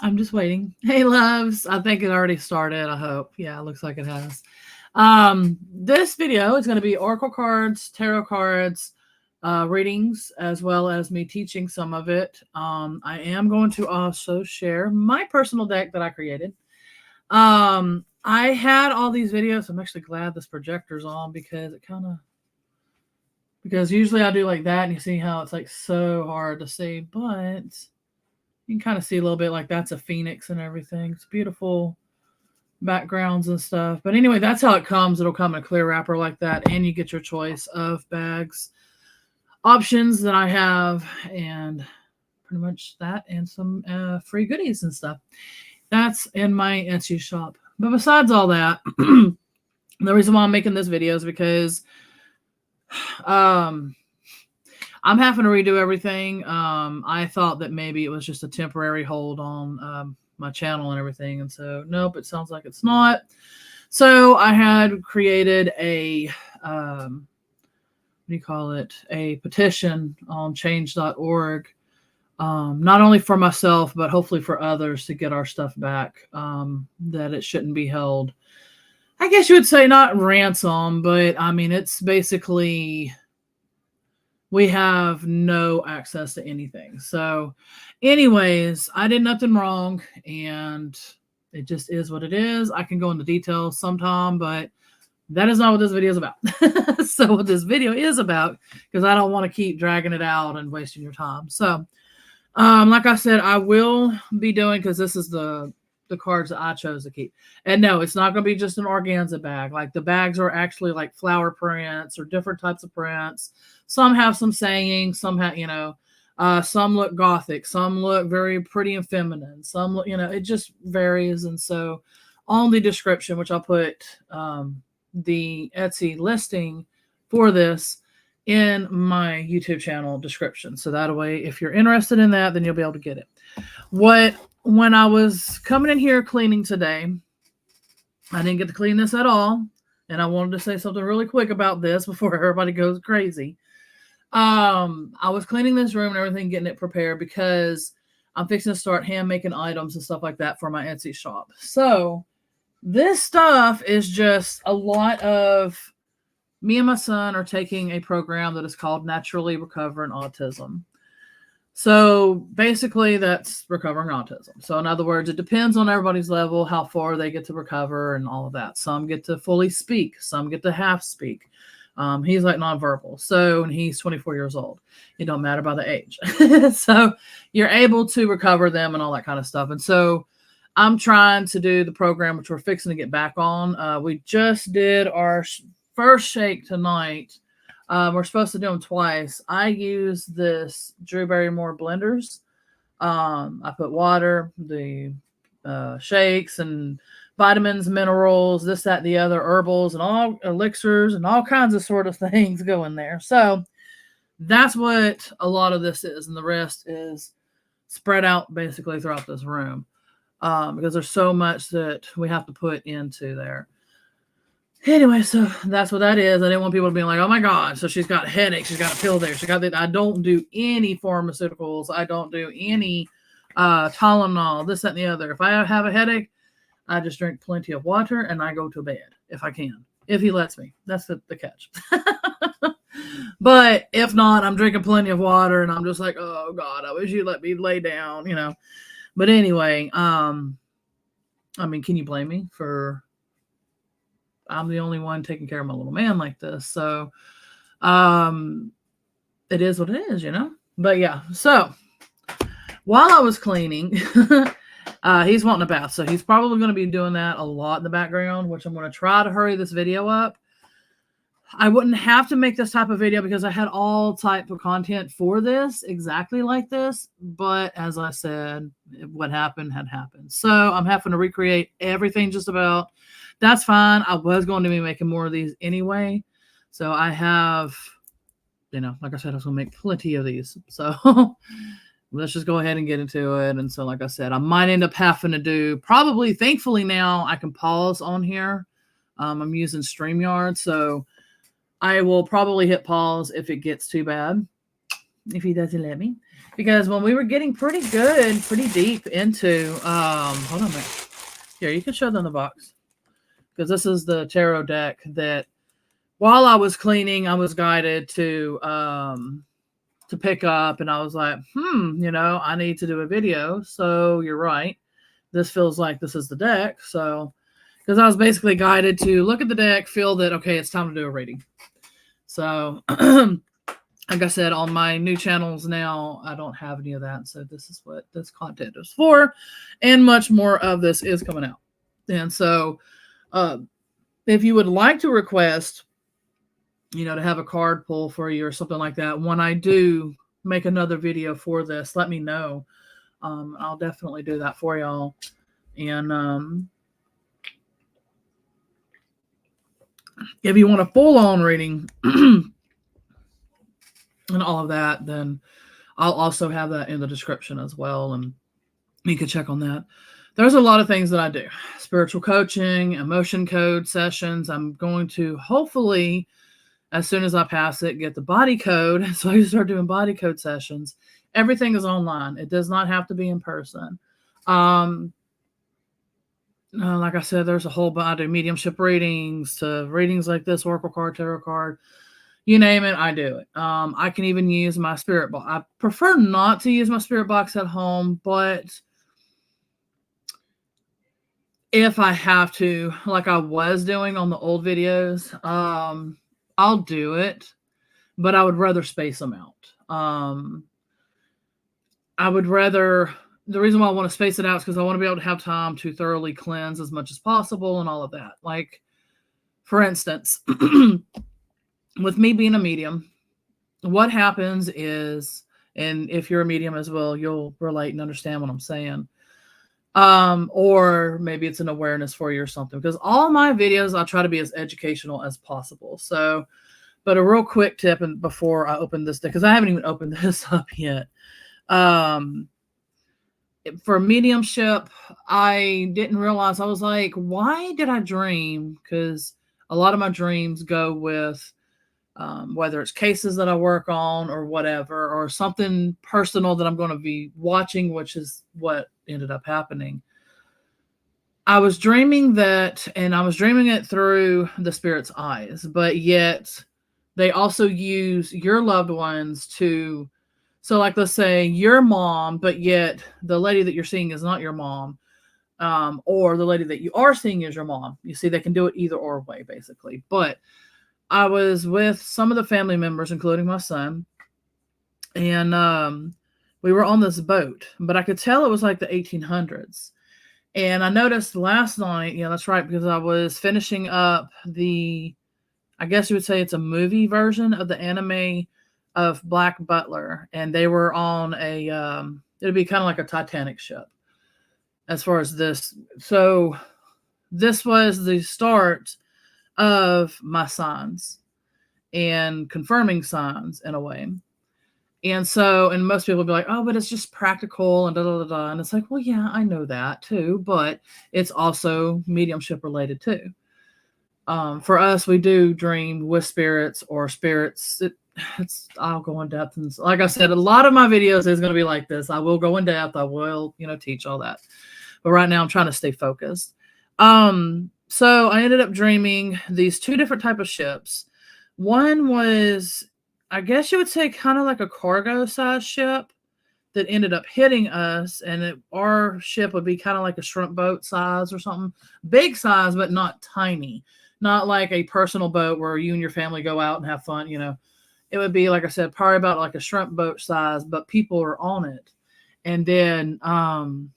I'm just waiting. Hey, loves. I think it already started. I hope. Yeah, it looks like it has. This video is going to be oracle cards, tarot cards, readings, as well as me teaching some of it. I am going to also share my personal deck that I created. I had all these videos. I'm actually glad this projector's on because because usually I do like that and you see how it's like so hard to see, but you can kind of see a little bit like that's a phoenix and everything. It's beautiful backgrounds and stuff. But anyway, that's how it comes. It'll come in a clear wrapper like that, and you get your choice of bags options that I have, and pretty much that, and some free goodies and stuff. That's in my Etsy shop. But besides all that, the reason why I'm making this video is because um, I'm having to redo everything. I thought that maybe it was just a temporary hold on my channel and everything. And so, nope, it sounds like it's not. So I had created a, what do you call it? A petition on change.org. Not only for myself, but hopefully for others to get our stuff back, that it shouldn't be held. I guess you would say not ransom, but I mean, it's basically we have no access to anything. So anyways, I did nothing wrong and it just is what it is. I can go into details sometime, but that is not what this video is about. So what this video is about, because I don't want to keep dragging it out and wasting your time. So like I said, I will be doing, because this is the cards that I chose to keep. And no, it's not going to be just an organza bag. Like the bags are actually like flower prints or different types of prints. Some have some sayings, some have, some look gothic, some look very pretty and feminine. Some look, it just varies. And so on the description, which I'll put the Etsy listing for this in my YouTube channel description. So that way, if you're interested in that, then you'll be able to get it. When I was coming in here cleaning today, I didn't get to clean this at all. And I wanted to say something really quick about this before everybody goes crazy. I was cleaning this room and everything, getting it prepared because I'm fixing to start hand making items and stuff like that for my Etsy shop. So this stuff is just a lot of me and my son are taking a program that is called Naturally Recovering Autism. So basically that's recovering autism. So in other words, it depends on everybody's level, how far they get to recover and all of that. Some get to fully speak. Some get to half speak. He's like nonverbal. So, and he's 24 years old. It don't matter by the age. So you're able to recover them and all that kind of stuff. And so I'm trying to do the program, which we're fixing to get back on. We just did our first shake tonight. We're supposed to do them twice. I use this Drew Barrymore blenders. I put water, the shakes and vitamins, minerals, this, that, the other, herbals, and all elixirs and all kinds of sort of things go in there. So that's what a lot of this is. And the rest is spread out basically throughout this room, because there's so much that we have to put into there. Anyway, so that's what that is. I didn't want people to be like, oh my God, so she's got headaches. She's got a pill there. She got that. I don't do any pharmaceuticals. I don't do any Tylenol, this, that, and the other. If I have a headache, I just drink plenty of water and I go to bed if I can, if he lets me. That's the catch. But if not, I'm drinking plenty of water and I'm just like, oh God, I wish you'd let me lay down, But anyway, I mean, can you blame me for... I'm the only one taking care of my little man like this. So it is what it is, But yeah, so while I was cleaning, he's wanting a bath. So he's probably going to be doing that a lot in the background, which I'm going to try to hurry this video up. I wouldn't have to make this type of video because I had all type of content for this, exactly like this. But as I said, what happened had happened. So I'm having to recreate everything just about. That's fine. I was going to be making more of these anyway. So I have, like I said, I was going to make plenty of these. So let's just go ahead and get into it. And so, like I said, I might end up having to do probably, thankfully now I can pause on here. I'm using StreamYard. So I will probably hit pause if it gets too bad, if he doesn't let me. Because when we were getting pretty good, pretty deep into, hold on a minute. Here, you can show them the box. Because this is the tarot deck that while I was cleaning, I was guided to pick up, and I was like, I need to do a video. So you're right. This feels like this is the deck. So, because I was basically guided to look at the deck, feel that, okay, it's time to do a reading. So, like I said, on my new channels now, I don't have any of that. So this is what this content is for. And much more of this is coming out. And so if you would like to request, to have a card pull for you or something like that, when I do make another video for this, let me know. I'll definitely do that for y'all. And if you want a full-on reading and all of that, then I'll also have that in the description as well, and you can check on that. There's a lot of things that I do. Spiritual coaching, emotion code sessions. I'm going to hopefully, as soon as I pass it, get the body code. So I start doing body code sessions. Everything is online. It does not have to be in person. Like I said, there's a whole bunch of mediumship readings to readings like this, oracle card, tarot card, you name it, I do it. I can even use my spirit box. I prefer not to use my spirit box at home, but if I have to, like I was doing on the old videos, I'll do it, but I would rather space them out. I would rather, the reason why I want to space it out is because I want to be able to have time to thoroughly cleanse as much as possible and all of that. Like, for instance, with me being a medium, what happens is, and if you're a medium as well, you'll relate and understand what I'm saying. Or maybe it's an awareness for you or something, because all my videos, I try to be as educational as possible. So, but a real quick tip, and before I open this, because I haven't even opened this up yet. For mediumship, I didn't realize, I was like, why did I dream? Because a lot of my dreams go with whether it's cases that I work on or whatever, or something personal that I'm going to be watching, which is what ended up happening. I was dreaming that, and I was dreaming it through the spirit's eyes, but yet they also use your loved ones to, so like, let's say your mom, but yet the lady that you're seeing is not your mom, or the lady that you are seeing is your mom. You see, they can do it either or way, basically. But I was with some of the family members, including my son, and we were on this boat, but I could tell it was like the 1800s. And I noticed last night, yeah, that's right, because I was finishing up I guess you would say it's a movie version of the anime of Black Butler, and they were on it'd be kind of like a Titanic ship as far as this. So this was the start of my signs and confirming signs in a way. And so, and most people will be like, oh, but it's just practical and da da da da. And it's like, well, yeah, I know that too, but it's also mediumship related too. For us, we do dream with spirits or spirits. I'll go in depth. And like I said, a lot of my videos is going to be like this. I will go in depth. I will, teach all that. But right now I'm trying to stay focused. So I ended up dreaming these two different type of ships. One was, I guess you would say, kind of like a cargo size ship that ended up hitting us. And our ship would be kind of like a shrimp boat size or something. Big size, but not tiny. Not like a personal boat where you and your family go out and have fun, It would be, like I said, probably about like a shrimp boat size, but people are on it. And then,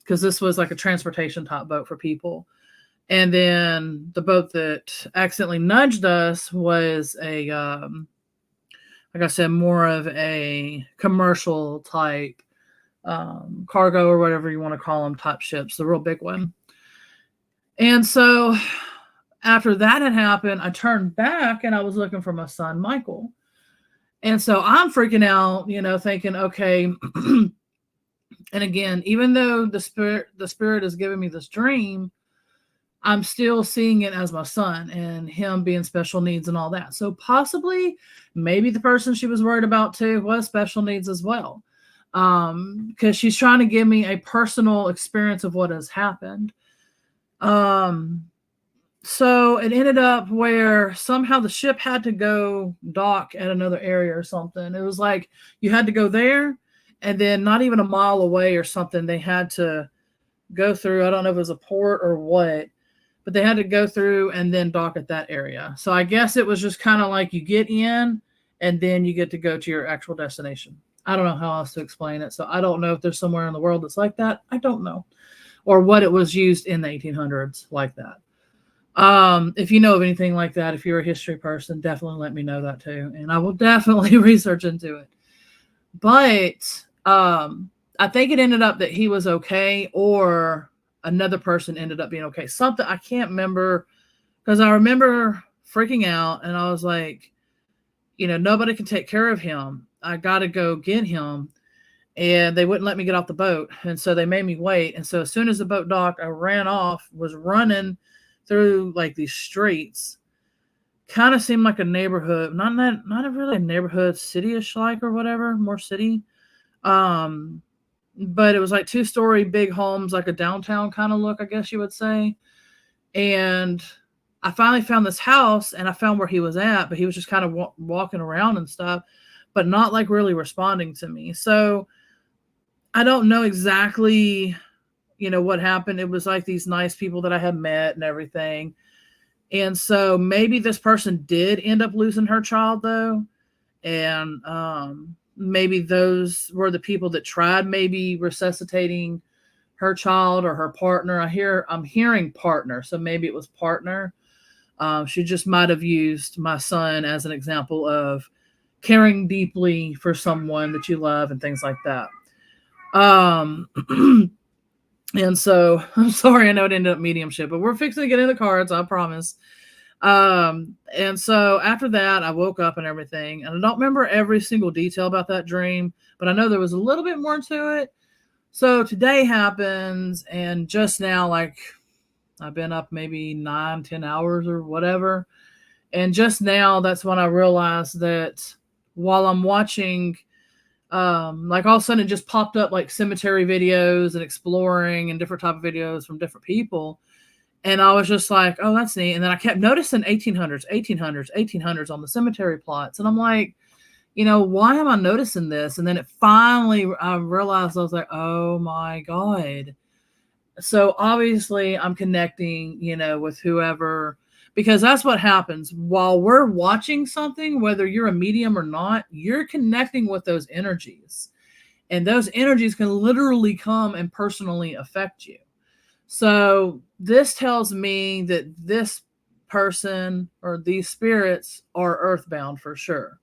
because this was like a transportation type boat for people. And then the boat that accidentally nudged us was a, like I said, more of a commercial type cargo or whatever you want to call them type ships, the real big one. And so after that had happened, I turned back and I was looking for my son, Michael. And so I'm freaking out, thinking, okay. And again, even though the spirit is giving me this dream, I'm still seeing it as my son and him being special needs and all that. So possibly, maybe the person she was worried about too was special needs as well. because she's trying to give me a personal experience of what has happened. So it ended up where somehow the ship had to go dock at another area or something. It was like you had to go there, and then not even a mile away or something, they had to go through. I don't know if it was a port or what, but they had to go through and then dock at that area. So I guess it was just kind of like you get in and then you get to go to your actual destination. I don't know how else to explain it. So I don't know if there's somewhere in the world that's like that. I don't know. Or what it was used in the 1800s like that. If you know of anything like that, if you're a history person, definitely let me know that too. And I will definitely research into it. But I think it ended up that he was okay, or another person ended up being okay. Something I can't remember, because I remember freaking out and I was like, nobody can take care of him. I got to go get him. And they wouldn't let me get off the boat. And so they made me wait. And so as soon as the boat docked, I ran off, was running through like these streets. Kind of seemed like a neighborhood, not really a neighborhood, city-ish like or whatever, more city. But it was like 2-story big homes, like a downtown kind of look, I guess you would say. And I finally found this house, and I found where he was at, but he was just kind of walking around and stuff, but not like really responding to me. So I don't know exactly, what happened. It was like these nice people that I had met and everything. And so maybe this person did end up losing her child though. And maybe those were the people that tried maybe resuscitating her child or her partner. I'm hearing partner. So maybe it was partner. She just might have used my son as an example of caring deeply for someone that you love and things like that. And so I'm sorry, I know it ended up mediumship, but we're fixing to get in the cards, I promise. And so after that, I woke up and everything, and I don't remember every single detail about that dream, but I know there was a little bit more to it. So today happens, and just now, like, I've been up maybe 9-10 hours or whatever. And just now, that's when I realized that while I'm watching, like all of a sudden it just popped up like cemetery videos and exploring and different type of videos from different people. And I was just like, oh, that's neat. And then I kept noticing 1800s on the cemetery plots. And I'm like, why am I noticing this? And then it finally, I realized, I was like, oh my God. So obviously I'm connecting, with whoever, because that's what happens while we're watching something, whether you're a medium or not, you're connecting with those energies, and those energies can literally come and personally affect you. So this tells me that this person or these spirits are earthbound for sure.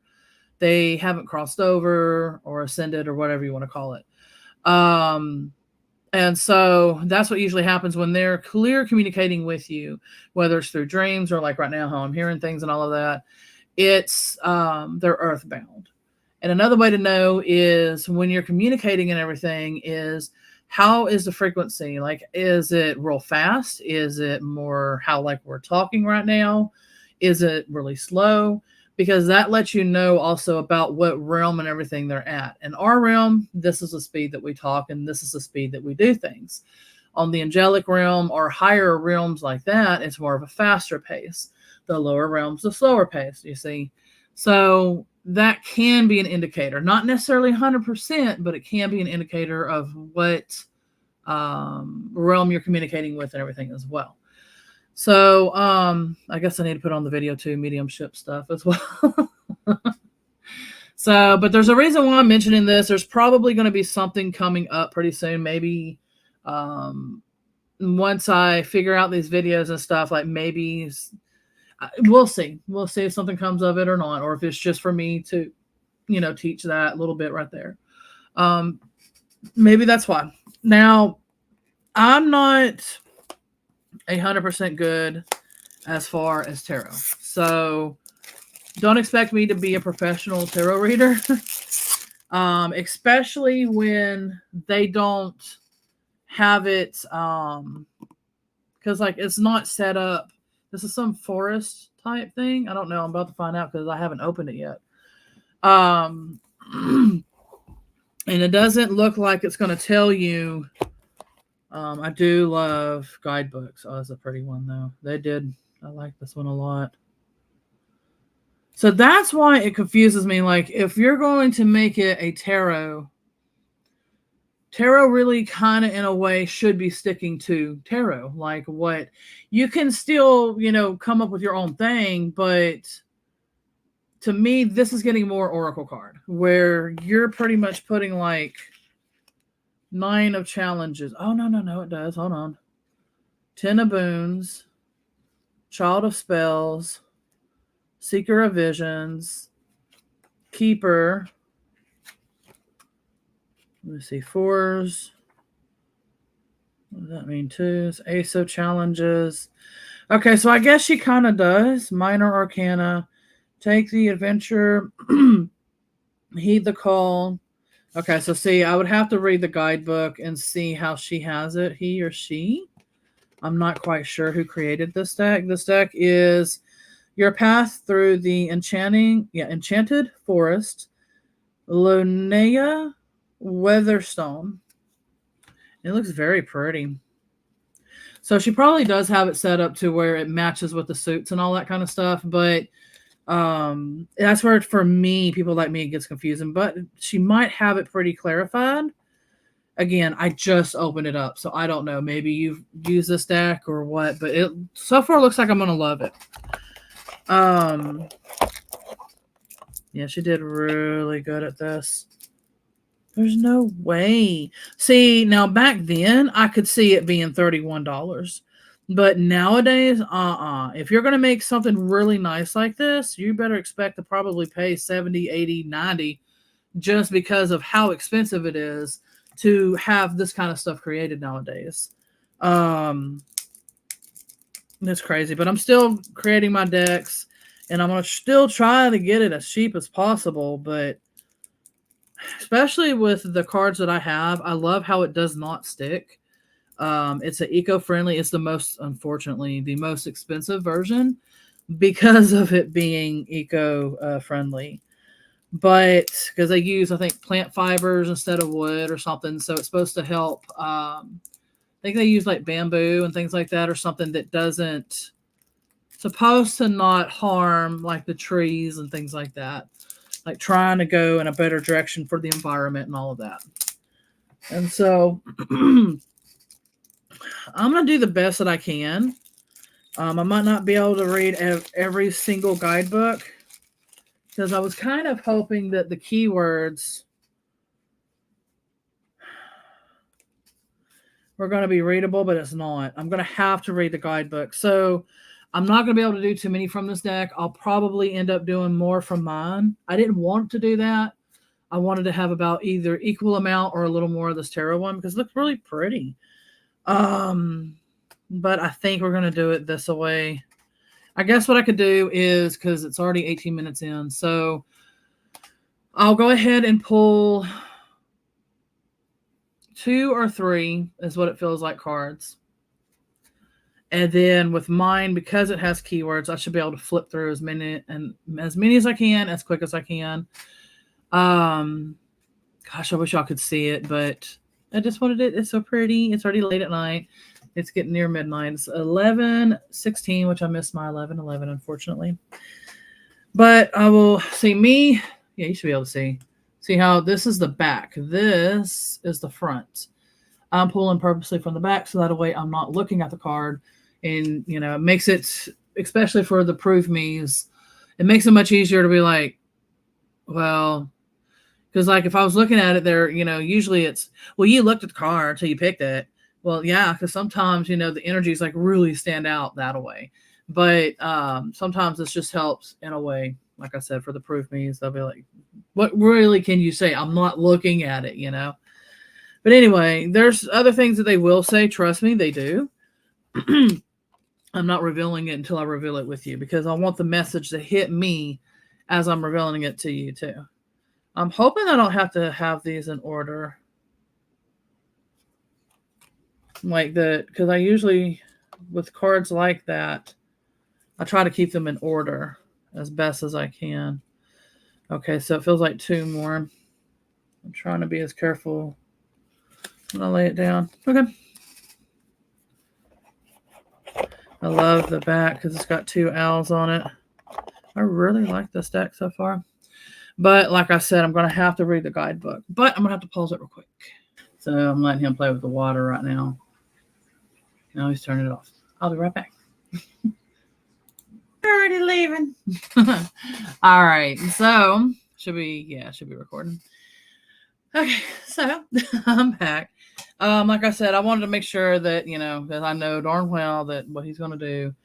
They haven't crossed over or ascended or whatever you want to call it. And so that's what usually happens when they're clear communicating with you, whether it's through dreams or like right now, how I'm hearing things and all of that. It's they're earthbound. And another way to know is when you're communicating and everything is, how is the frequency? Like, is it real fast? Is it more how like we're talking right now? Is it really slow? Because that lets you know also about what realm and everything they're at. In our realm, this is the speed that we talk, and this is the speed that we do things. On the angelic realm or higher realms like that, it's more of a faster pace. The lower realms, the slower pace, you see. So that can be an indicator, not necessarily 100%, but it can be an indicator of what realm you're communicating with and everything as well. So I guess I need to put on the video too, mediumship stuff as well. So, but there's a reason why I'm mentioning this. There's probably going to be something coming up pretty soon. Maybe once I figure out these videos and stuff, like maybe we'll see. We'll see if something comes of it or not, or if it's just for me to, teach that little bit right there. Maybe that's why. Now, I'm not 100% good as far as tarot. So don't expect me to be a professional tarot reader, especially when they don't have it, because like it's not set up. This is some forest type thing. I don't know. I'm about to find out because I haven't opened it yet. And it doesn't look like it's going to tell you. I do love guidebooks. Oh, that's a pretty one, though. I like this one a lot. So that's why it confuses me. Like, if you're going to make it a tarot really kind of in a way should be sticking to tarot. Like, what you can still, come up with your own thing, but to me, this is getting more oracle card, where you're pretty much putting like 9 of challenges. Oh, no, it does. Hold on. 10 of boons, child of spells, seeker of visions, keeper. Let me see, 4s. What does that mean? 2s, ace of challenges. Okay, so I guess she kind of does. Minor arcana. Take the adventure. Heed the call. Okay, so see, I would have to read the guidebook and see how she has it, he or she. I'm not quite sure who created this deck. This deck is your path through the enchanted forest, Lonea Weatherstone. It looks very pretty. So she probably does have it set up to where it matches with the suits and all that kind of stuff, but that's where, for me, people like me, it gets confusing. But she might have it pretty clarified. Again, I just opened it up, so I don't know. Maybe you've used this deck or what, but it so far looks like I'm gonna love it. Yeah, she did really good at this. There's no way. See, now back then I could see it being $31. But nowadays, if you're going to make something really nice like this, you better expect to probably pay 70, 80, 90 just because of how expensive it is to have this kind of stuff created nowadays. It's crazy, but I'm still creating my decks, and I'm going to still try to get it as cheap as possible, but especially with the cards that I have, I love how it does not stick. It's an eco-friendly. It's unfortunately, the most expensive version because of it being eco-friendly. But because they use, I think, plant fibers instead of wood or something, so it's supposed to help. I think they use like bamboo and things like that, or something that doesn't supposed to not harm like the trees and things like that. Like trying to go in a better direction for the environment and all of that. And so I'm going to do the best that I can. I might not be able to read every single guidebook because I was kind of hoping that the keywords were going to be readable, but it's not. I'm going to have to read the guidebook. So I'm not going to be able to do too many from this deck. I'll probably end up doing more from mine. I didn't want to do that. I wanted to have about either equal amount or a little more of this tarot one because it looks really pretty. But I think we're going to do it this way. I guess what I could do is, because it's already 18 minutes in, so I'll go ahead and pull 2 or 3 is what it feels like cards. And then with mine, because it has keywords, I should be able to flip through as many as I can, as quick as I can. Gosh, I wish y'all could see it, but I just wanted it. It's so pretty. It's already late at night. It's getting near midnight. It's 11:16, which I missed my 11:11, unfortunately. But I will see me. Yeah, you should be able to see. See how this is the back. This is the front. I'm pulling purposely from the back so that way I'm not looking at the card. And, it makes it, especially for the proof me's, it makes it much easier to be like, well, because like if I was looking at it there, usually it's, well, you looked at the card until you picked it. Well, yeah, because sometimes, the energies like really stand out that way. But sometimes this just helps in a way, like I said, for the proof me's, they'll be like, what really can you say? I'm not looking at it, But anyway, there's other things that they will say. Trust me, they do. I'm not revealing it until I reveal it with you because I want the message to hit me as I'm revealing it to you too. I'm hoping I don't have to have these in order. Like that, because I usually, with cards like that, I try to keep them in order as best as I can. Okay, so it feels like 2 more. I'm trying to be as careful when I lay it down. Okay. I love the back because it's got 2 owls on it. I really like this deck so far. But like I said, I'm going to have to read the guidebook. But I'm going to have to pause it real quick. So I'm letting him play with the water right now. Now he's turning it off. I'll be right back. Already leaving. All right. So should be recording. Okay. So I'm back. Like I said, I wanted to make sure that, that I know darn well that what he's going to do,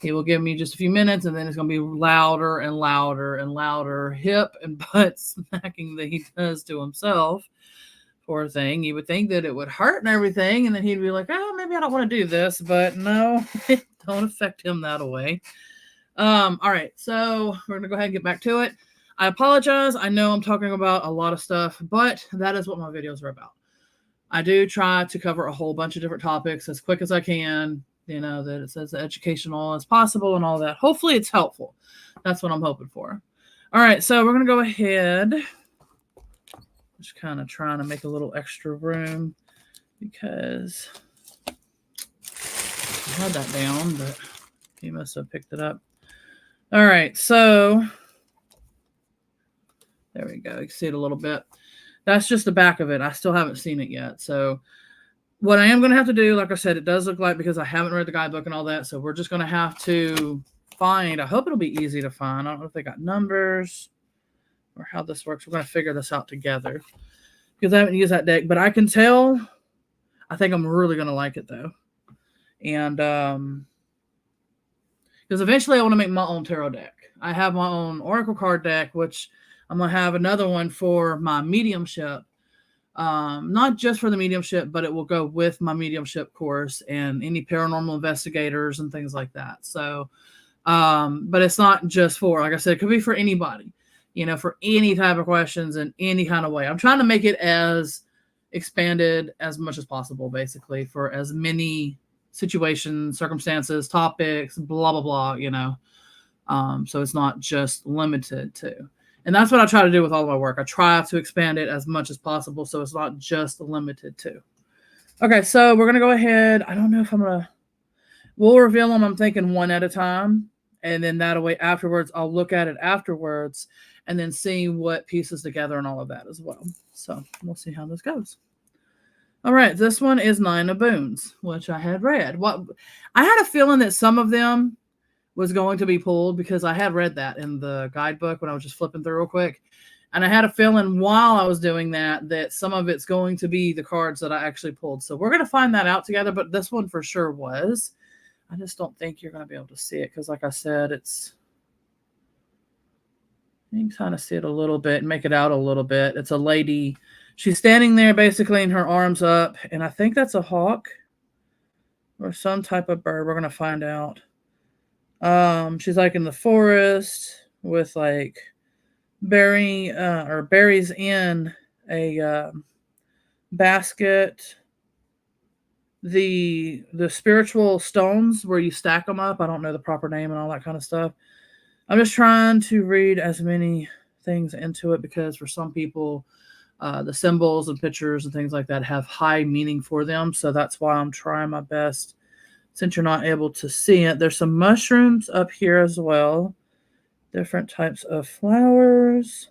he will give me just a few minutes and then it's going to be louder and louder and louder, hip and butt smacking that he does to himself. Poor thing. You would think that it would hurt and everything, and then he'd be like, oh, maybe I don't want to do this, but no, it don't affect him that way. All right, so we're going to go ahead and get back to it. I apologize. I know I'm talking about a lot of stuff, but that is what my videos are about. I do try to cover a whole bunch of different topics as quick as I can, that it's as educational as possible and all that. Hopefully it's helpful. That's what I'm hoping for. All right, so we're going to go ahead. Just kind of trying to make a little extra room because I had that down, but he must have picked it up. All right, so there we go. You can see it a little bit. That's just the back of it. I still haven't seen it yet. So what I am going to have to do, like I said, it does look like, because I haven't read the guidebook and all that, so we're just going to have to find, I hope it'll be easy to find. I don't know if they got numbers or how this works. We're going to figure this out together because I haven't used that deck, but I can tell, I think I'm really going to like it though. And, because eventually I want to make my own tarot deck. I have my own oracle card deck, which I'm going to have another one for my mediumship. Not just for the mediumship, but it will go with my mediumship course and any paranormal investigators and things like that. So, but it's not just for, like I said, it could be for anybody, for any type of questions in any kind of way. I'm trying to make it as expanded as much as possible, basically, for as many situations, circumstances, topics, blah, blah, blah, so it's not just limited to. And that's what I try to do with all of my work. I try to expand it as much as possible so it's not just limited to. Okay, so we're going to go ahead. I don't know if we'll reveal them, I'm thinking one at a time. And then that way afterwards, I'll look at it afterwards and then see what pieces together and all of that as well. So we'll see how this goes. All right, this one is 9 of Boons, which I had read. I had a feeling that some of them was going to be pulled because I had read that in the guidebook when I was just flipping through real quick. And I had a feeling while I was doing that some of it's going to be the cards that I actually pulled. So we're going to find that out together, but this one for sure was. I just don't think you're going to be able to see it because, like I said, you can kind of see it a little bit and make it out a little bit. It's a lady. She's standing there basically in her arms up, and I think that's a hawk or some type of bird. We're going to find out. She's like in the forest with like berries in a basket. The spiritual stones where you stack them up. I don't know the proper name and all that kind of stuff. I'm just trying to read as many things into it because for some people, the symbols and pictures and things like that have high meaning for them. So that's why I'm trying my best. Since you're not able to see it, there's some mushrooms up here as well. Different types of flowers.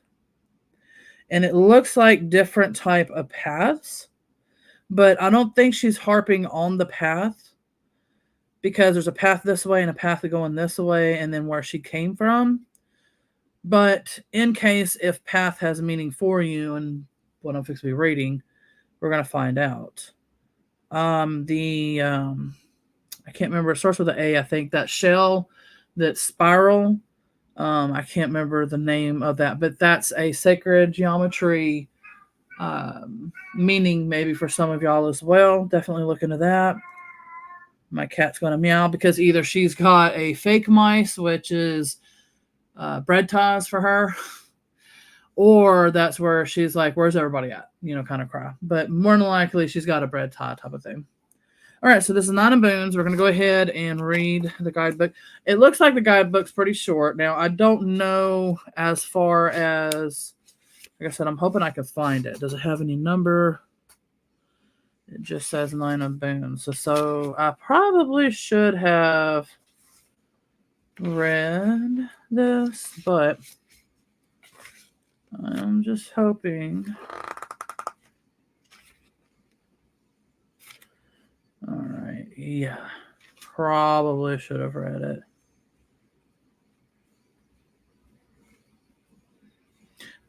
And it looks like different type of paths. But I don't think she's harping on the path because there's a path this way and a path going this way and then where she came from. But in case if path has meaning for you and what I'm fixing to be reading, we're going to find out. I can't remember. It starts with an A, I think. That shell, that spiral. I can't remember the name of that, but that's a sacred geometry meaning maybe for some of y'all as well. Definitely look into that. My cat's going to meow because either she's got a fake mice, which is bread ties for her, or that's where she's like, where's everybody at? Kind of cry. But more than likely, she's got a bread tie type of thing. All right, so this is 9 of Boons. We're going to go ahead and read the guidebook. It looks like the guidebook's pretty short. Now, I don't know as far as Like I said, I'm hoping I can find it. Does it have any number? It just says 9 of boons. So I probably should have read this, but I'm just hoping. All right. Yeah. Probably should have read it.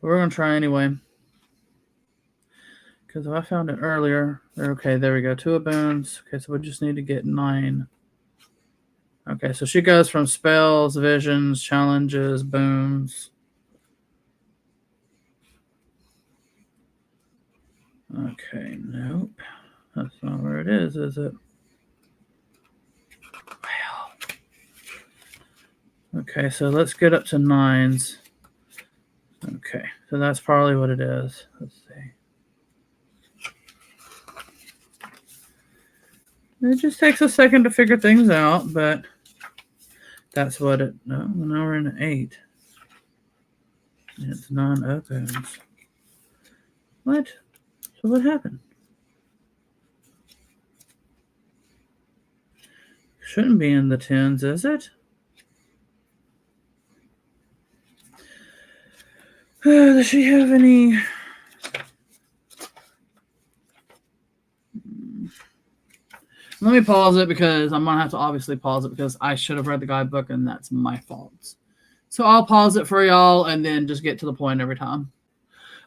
We're going to try anyway. Because if I found it earlier, okay, there we go. 2 of boons. Okay, so we just need to get 9. Okay, so she goes from spells, visions, challenges, boons. Okay, nope. That's not where it is it? Well. Okay, so let's get up to 9s. Okay, so that's probably what it is. Let's see. It just takes a second to figure things out, but that's what it. No, now we're in an 8. It's 9 of boons. What? So what happened? Shouldn't be in the 10s, is it? Does she have any? Let me pause it because I'm going to have to obviously pause it because I should have read the guidebook and that's my fault. So I'll pause it for y'all and then just get to the point every time.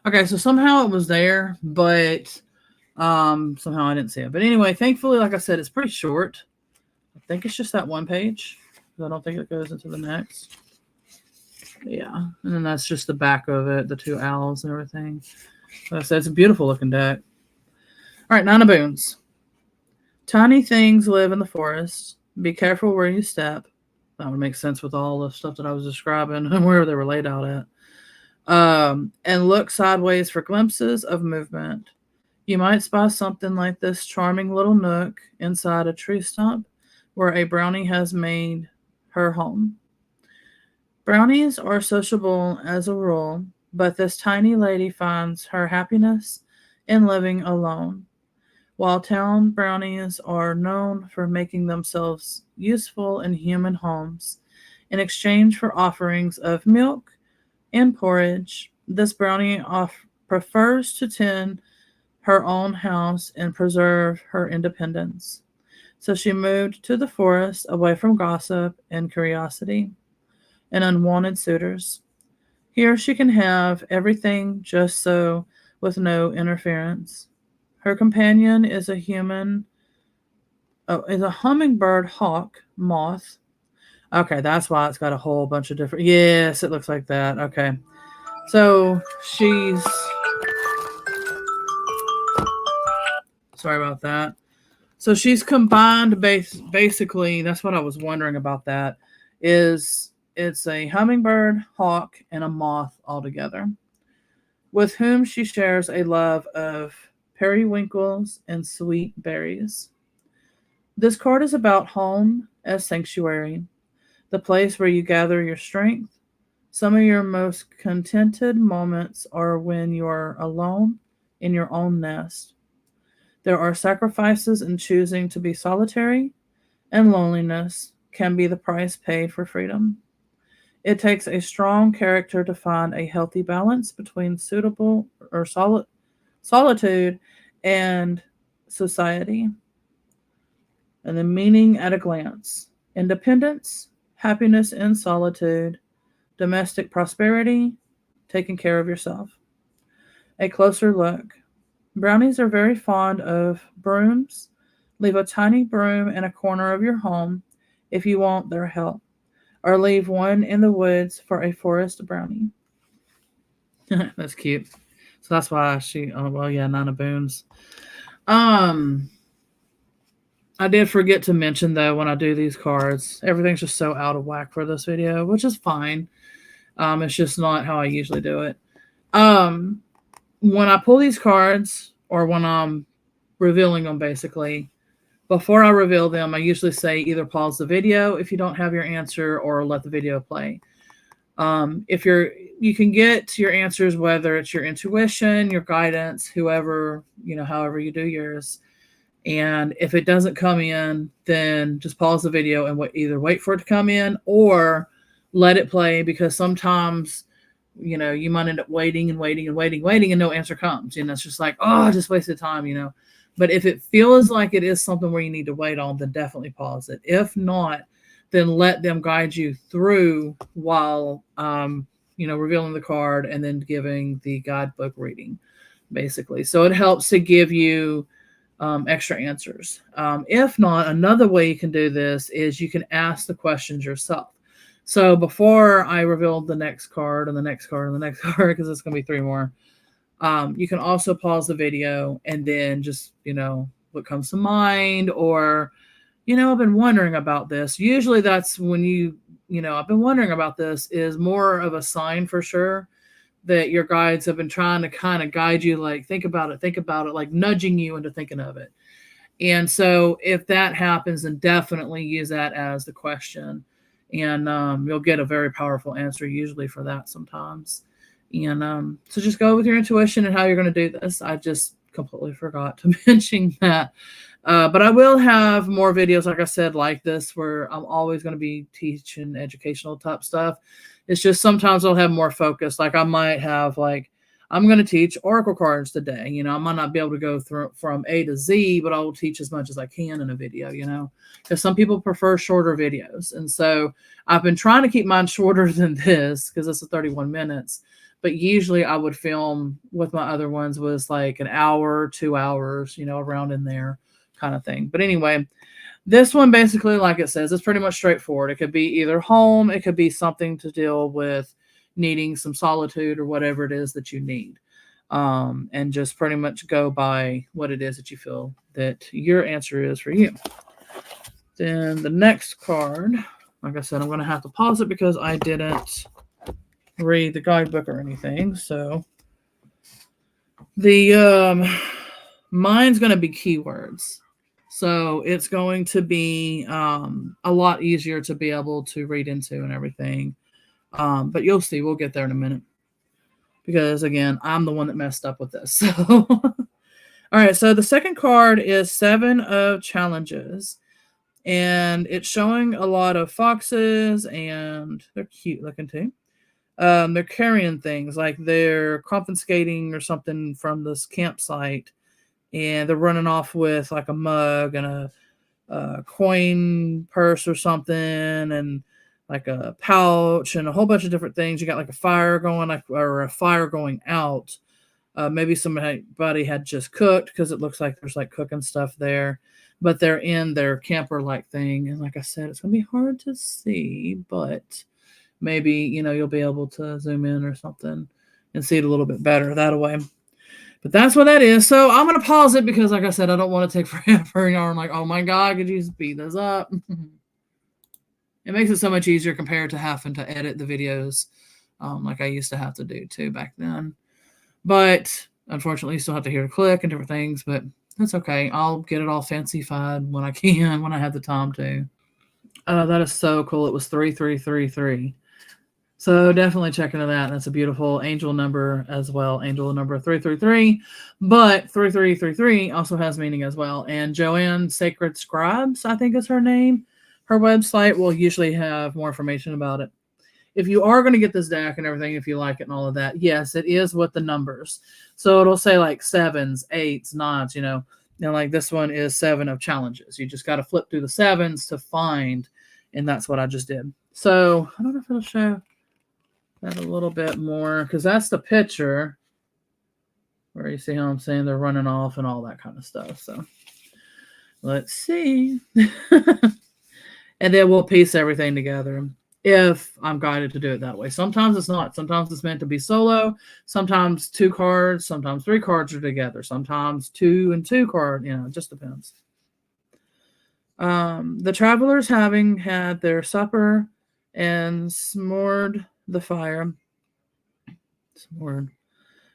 Okay, so somehow it was there, but somehow I didn't see it. But anyway, thankfully, like I said, it's pretty short. I think it's just that one page. I don't think it goes into the next. Yeah, and then that's just the back of it, the 2 owls and everything. Like I said, it's a beautiful looking deck. All right, 9 of boons. Tiny things live in the forest. Be careful where you step. That would make sense with all the stuff that I was describing and where they were laid out at. And look sideways for glimpses of movement. You might spy something like this charming little nook inside a tree stump where a brownie has made her home. Brownies are sociable as a rule, but this tiny lady finds her happiness in living alone. While town brownies are known for making themselves useful in human homes, in exchange for offerings of milk and porridge, this brownie prefers to tend her own house and preserve her independence. So she moved to the forest away from gossip and curiosity and unwanted suitors. Here she can have everything just so, with no interference. Her companion is a hummingbird hawk moth. Okay, that's why it's got a whole bunch of different. Yes, it looks like that. Okay, so she's. Sorry about that. So she's combined basically. That's what I was wondering about. That is, it's a hummingbird, hawk, and a moth all together, with whom she shares a love of periwinkles and sweet berries. This card is about home as sanctuary, the place where you gather your strength. Some of your most contented moments are when you are alone in your own nest. There are sacrifices in choosing to be solitary, and loneliness can be the price paid for freedom. It takes a strong character to find a healthy balance between suitable or solitude and society. And the meaning at a glance: independence, happiness in solitude, domestic prosperity, taking care of yourself. A closer look: brownies are very fond of brooms. Leave a tiny broom in a corner of your home if you want their help, or leave one in the woods for a forest brownie. That's cute. So that's why she. Oh well, yeah, 9 of boons. I did forget to mention though when I do these cards, everything's just so out of whack for this video, which is fine. It's just not how I usually do it. When I pull these cards, or when I'm revealing them, basically, before I reveal them, I usually say either pause the video if you don't have your answer, or let the video play. If you can get your answers, whether it's your intuition, your guidance, whoever, however you do yours. And if it doesn't come in, then just pause the video and either wait for it to come in or let it play, because sometimes, you might end up waiting and waiting and waiting, and no answer comes. It's just like, oh, I just wasted time. But if it feels like it is something where you need to wait on, then definitely pause it. If not, then let them guide you through while, revealing the card and then giving the guidebook reading, basically. So it helps to give you extra answers. If not, another way you can do this is you can ask the questions yourself. So before I revealed the next card and the next card and the next card, because it's going to be 3 more, you can also pause the video and then just, what comes to mind, or, I've been wondering about this. Usually that's when I've been wondering about this is more of a sign for sure that your guides have been trying to kind of guide you, like, think about it, like nudging you into thinking of it. And so if that happens, then definitely use that as the question. And you'll get a very powerful answer usually for that sometimes. And so just go with your intuition and how you're going to do this. I just completely forgot to mention that. But I will have more videos, like I said, like this, where I'm always going to be teaching educational type stuff. It's just sometimes I'll have more focus. Like I might have I'm going to teach oracle cards today. I might not be able to go through from A to Z, but I will teach as much as I can in a video, because some people prefer shorter videos. And so I've been trying to keep mine shorter than this because it's 31 minutes. But usually I would film with my other ones was like an hour, 2 hours, around in there kind of thing. But anyway, this one basically, like it says, it's pretty much straightforward. It could be either home, it could be something to deal with needing some solitude or whatever it is that you need. And just pretty much go by what it is that you feel that your answer is for you. Then the next card, like I said, I'm going to have to pause it because I didn't read the guidebook or anything. So the mine's going to be keywords. So it's going to be a lot easier to be able to read into and everything. But you'll see, we'll get there in a minute. Because again, I'm the one that messed up with this. So all right, so the second card is 7 of Challenges. And it's showing a lot of foxes, and they're cute looking too. They're carrying things, like they're confiscating or something from this campsite, and they're running off with like a mug and a coin purse or something, and like a pouch and a whole bunch of different things. You got like a fire going, or a fire going out. Maybe somebody had just cooked, because it looks like there's like cooking stuff there, but they're in their camper like thing. And like I said, it's gonna be hard to see, but maybe you'll be able to zoom in or something and see it a little bit better that way. But that's what that is. So I'm going to pause it because, like I said, I don't want to take forever. I'm like, oh my God, could you speed this up? It makes it so much easier compared to having to edit the videos like I used to have to do too back then. But unfortunately, you still have to hear the click and different things, but that's okay. I'll get it all fancy-fied when I can, when I have the time to. That is so cool. It was 3333. So definitely check into that. That's a beautiful angel number as well. Angel number 333. But 3333 also has meaning as well. And Joanne Sacred Scribes, I think is her name. Her website will usually have more information about it. If you are going to get this deck and everything, if you like it and all of that, yes, it is with the numbers. So it'll say like 7s, 8s, 9s, like this one is 7 of Challenges. You just got to flip through the 7s to find, and that's what I just did. So I don't know if it'll show that a little bit more, because that's the picture where you see how I'm saying they're running off and all that kind of stuff. So let's see. And then we'll piece everything together if I'm guided to do it that way. Sometimes it's not. Sometimes it's meant to be solo. Sometimes 2 cards. Sometimes 3 cards are together. Sometimes 2 and 2 cards. It just depends. The travelers, having had their supper and smored the fire,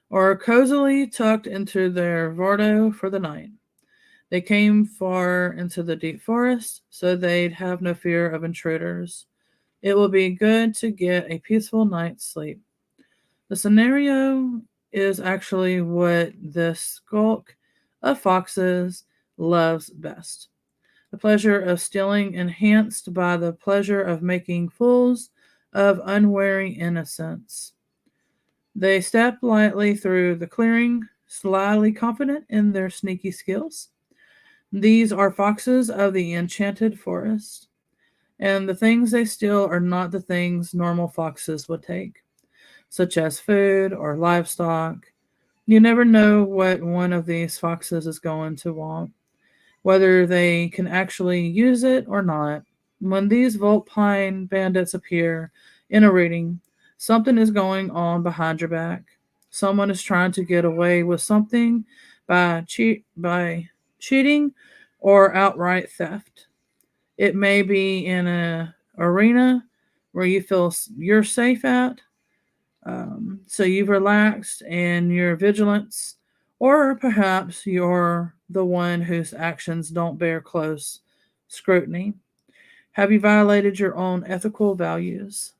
or cozily tucked into their vardo for the night. They came far into the deep forest, so they'd have no fear of intruders. It will be good to get a peaceful night's sleep. The scenario is actually what this skulk of foxes loves best. The pleasure of stealing enhanced by the pleasure of making fools of unwary innocence. They step lightly through the clearing, slyly confident in their sneaky skills. These are foxes of the enchanted forest, and the things they steal are not the things normal foxes would take, such as food or livestock. You never know what one of these foxes is going to want, whether they can actually use it or not. When these Volpine bandits appear in a reading, something is going on behind your back. Someone is trying to get away with something by cheating or outright theft. It may be in an arena where you feel you're safe at, so you've relaxed and you're vigilant, or perhaps you're the one whose actions don't bear close scrutiny. Have you violated your own ethical values?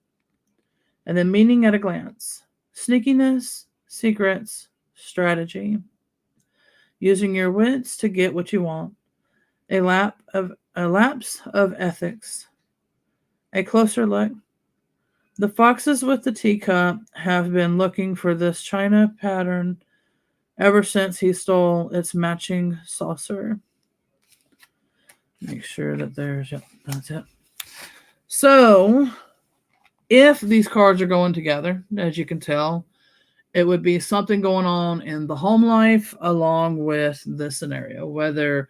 And then meaning at a glance: sneakiness, secrets, strategy, using your wits to get what you want, a lapse of ethics, a closer look. The foxes with the teacup have been looking for this china pattern ever since he stole its matching saucer. Make sure that that's it. So, if these cards are going together, as you can tell, it would be something going on in the home life along with this scenario, whether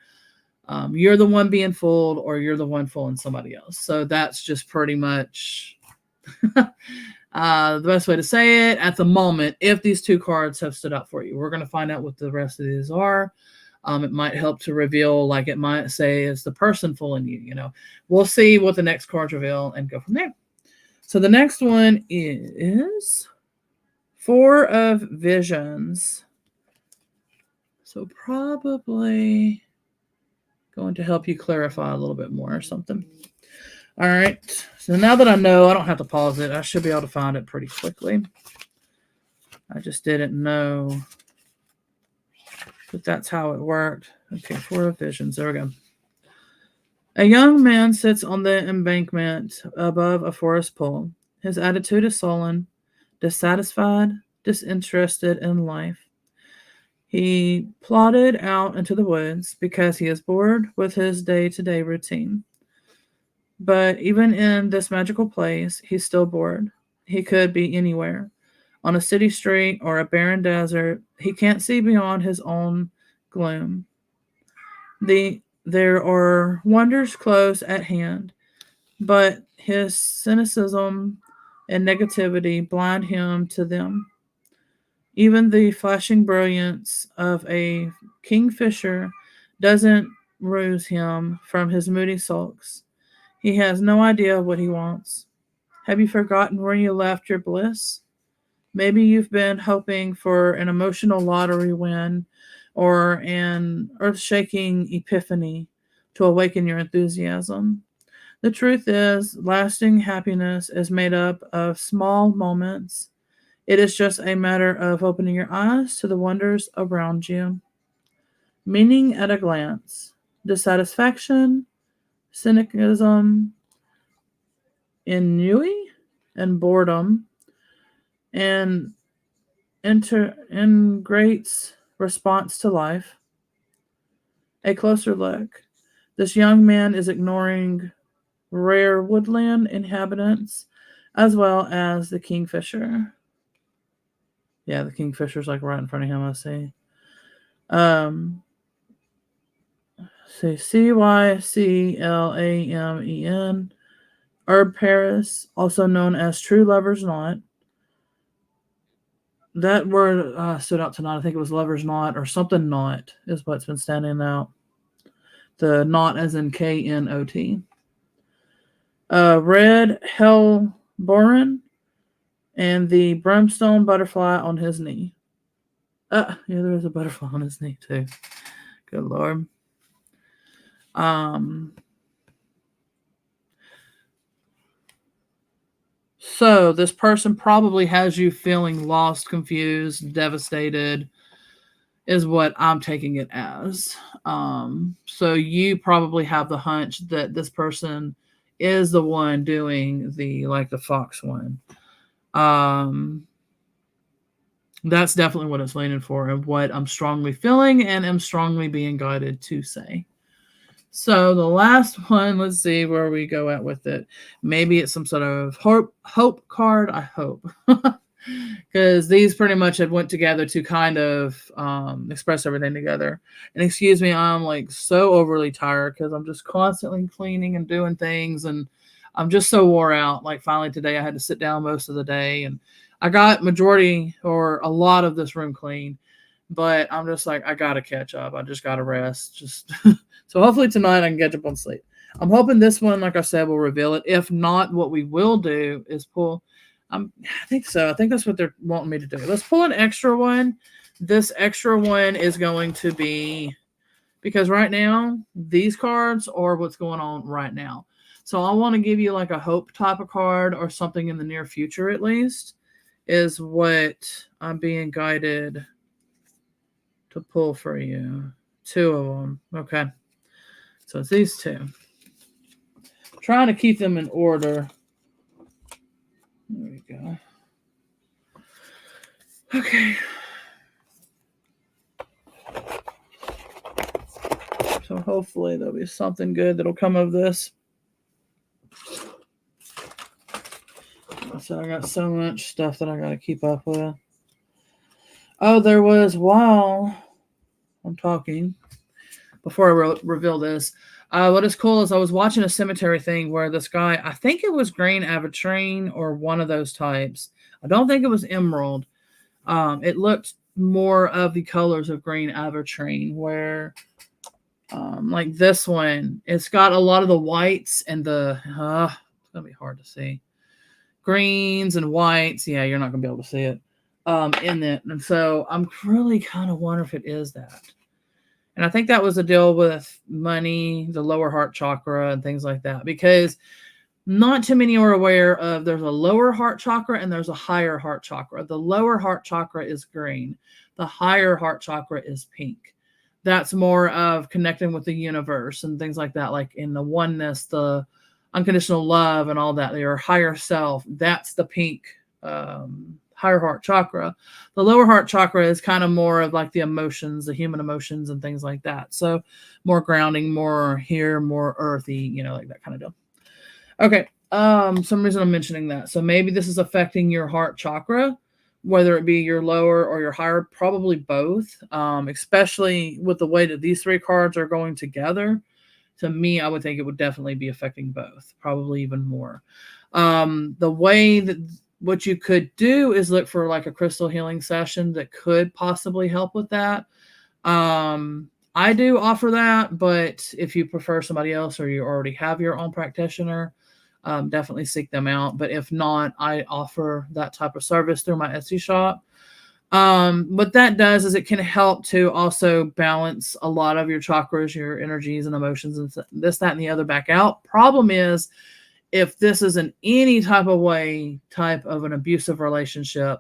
you're the one being fooled or you're the one fooling somebody else. So that's just pretty much the best way to say it at the moment. If these two cards have stood out for you, we're going to find out what the rest of these are. It might help to reveal, like it might say, is the person fooling you? You know, we'll see what the next cards reveal and go from there. So the next one is Four of Visions. So probably going to help you clarify a little bit more or something. All right. So now that I know, I don't have to pause it. I should be able to find it pretty quickly. I just didn't know that that's how it worked. Okay, Four of Visions. There we go. A young man sits on the embankment above a forest pool. His attitude is sullen, dissatisfied, disinterested in life. He plodded out into the woods because he is bored with his day-to-day routine. But even in this magical place, he's still bored. He could be anywhere, on a city street or a barren desert. He can't see beyond his own gloom. There are wonders close at hand, but his cynicism and negativity blind him to them. Even the flashing brilliance of a kingfisher doesn't rouse him from his moody sulks. He has no idea what he wants. Have you forgotten where you left your bliss? Maybe you've been hoping for an emotional lottery win or an earth shaking epiphany to awaken your enthusiasm. The truth is, lasting happiness is made up of small moments. It is just a matter of opening your eyes to the wonders around you. Meaning at a glance: dissatisfaction, cynicism, ennui, and boredom, and ingrate's response to life. A closer look: this young man is ignoring rare woodland inhabitants as well as the kingfisher. Yeah, the kingfisher's like right in front of him, I see. Say Cyclamen, herb Paris, also known as true lover's knot. That word stood out tonight. I think it was lover's knot or something knot is what's been standing out. The knot as in Knot. Red helleboran and the brimstone butterfly on his knee. Yeah, there is a butterfly on his knee too. Good Lord. So this person probably has you feeling lost, confused, devastated, is what I'm taking it as. So you probably have the hunch that this person is the one doing the fox one. That's definitely what it's leaning for and what I'm strongly feeling and am strongly being guided to say. So the last one, let's see where we go at with it. Maybe it's some sort of hope card, I hope. Because these pretty much had went together to kind of express everything together. And excuse me, I'm like so overly tired because I'm just constantly cleaning and doing things, and I'm just so wore out. Like finally today I had to sit down most of the day, and I got majority or a lot of this room clean, but I'm just like, I gotta catch up. I just gotta rest. Just so hopefully tonight I can catch up on sleep. I'm hoping this one, like I said, will reveal it. If not, what we will do is pull. I think so. I think that's what they're wanting me to do. Let's pull an extra one. This extra one is going to be, because right now these cards are what's going on right now. So I want to give you like a hope type of card or something in the near future at least, is what I'm being guided to pull for you. 2 of them. Okay. So it's these 2. I'm trying to keep them in order. There we go. Okay. So hopefully there'll be something good that'll come of this. So I got so much stuff that I got to keep up with. Oh, there was, while I'm talking, before I reveal this, what is cool is I was watching a cemetery thing where this guy, I think it was green aventurine or one of those types. I don't think it was emerald. It looked more of the colors of green aventurine, where like this one, it's got a lot of the whites and the, it's going to be hard to see. Greens and whites. Yeah, you're not going to be able to see it in it. And so I'm really kind of wondering if it is that. And I think that was a deal with money, the lower heart chakra, and things like that, because not too many are aware of there's a lower heart chakra and there's a higher heart chakra. The lower heart chakra is green. The higher heart chakra is pink. That's more of connecting with the universe and things like that, like in the oneness, the unconditional love and all that, your higher self. That's the pink higher heart chakra. The lower heart chakra is kind of more of like the emotions, the human emotions and things like that. So more grounding, more here, more earthy, like that kind of deal. Okay. Some reason I'm mentioning that. So maybe this is affecting your heart chakra, whether it be your lower or your higher, probably both. Especially with the way that these 3 cards are going together. To me, I would think it would definitely be affecting both, probably even more. The way that what you could do is look for like a crystal healing session that could possibly help with that. I do offer that, but if you prefer somebody else or you already have your own practitioner, definitely seek them out. But if not, I offer that type of service through my Etsy shop. What that does is it can help to also balance a lot of your chakras, your energies and emotions and this, that, and the other back out. Problem is, if this is in any type of an abusive relationship,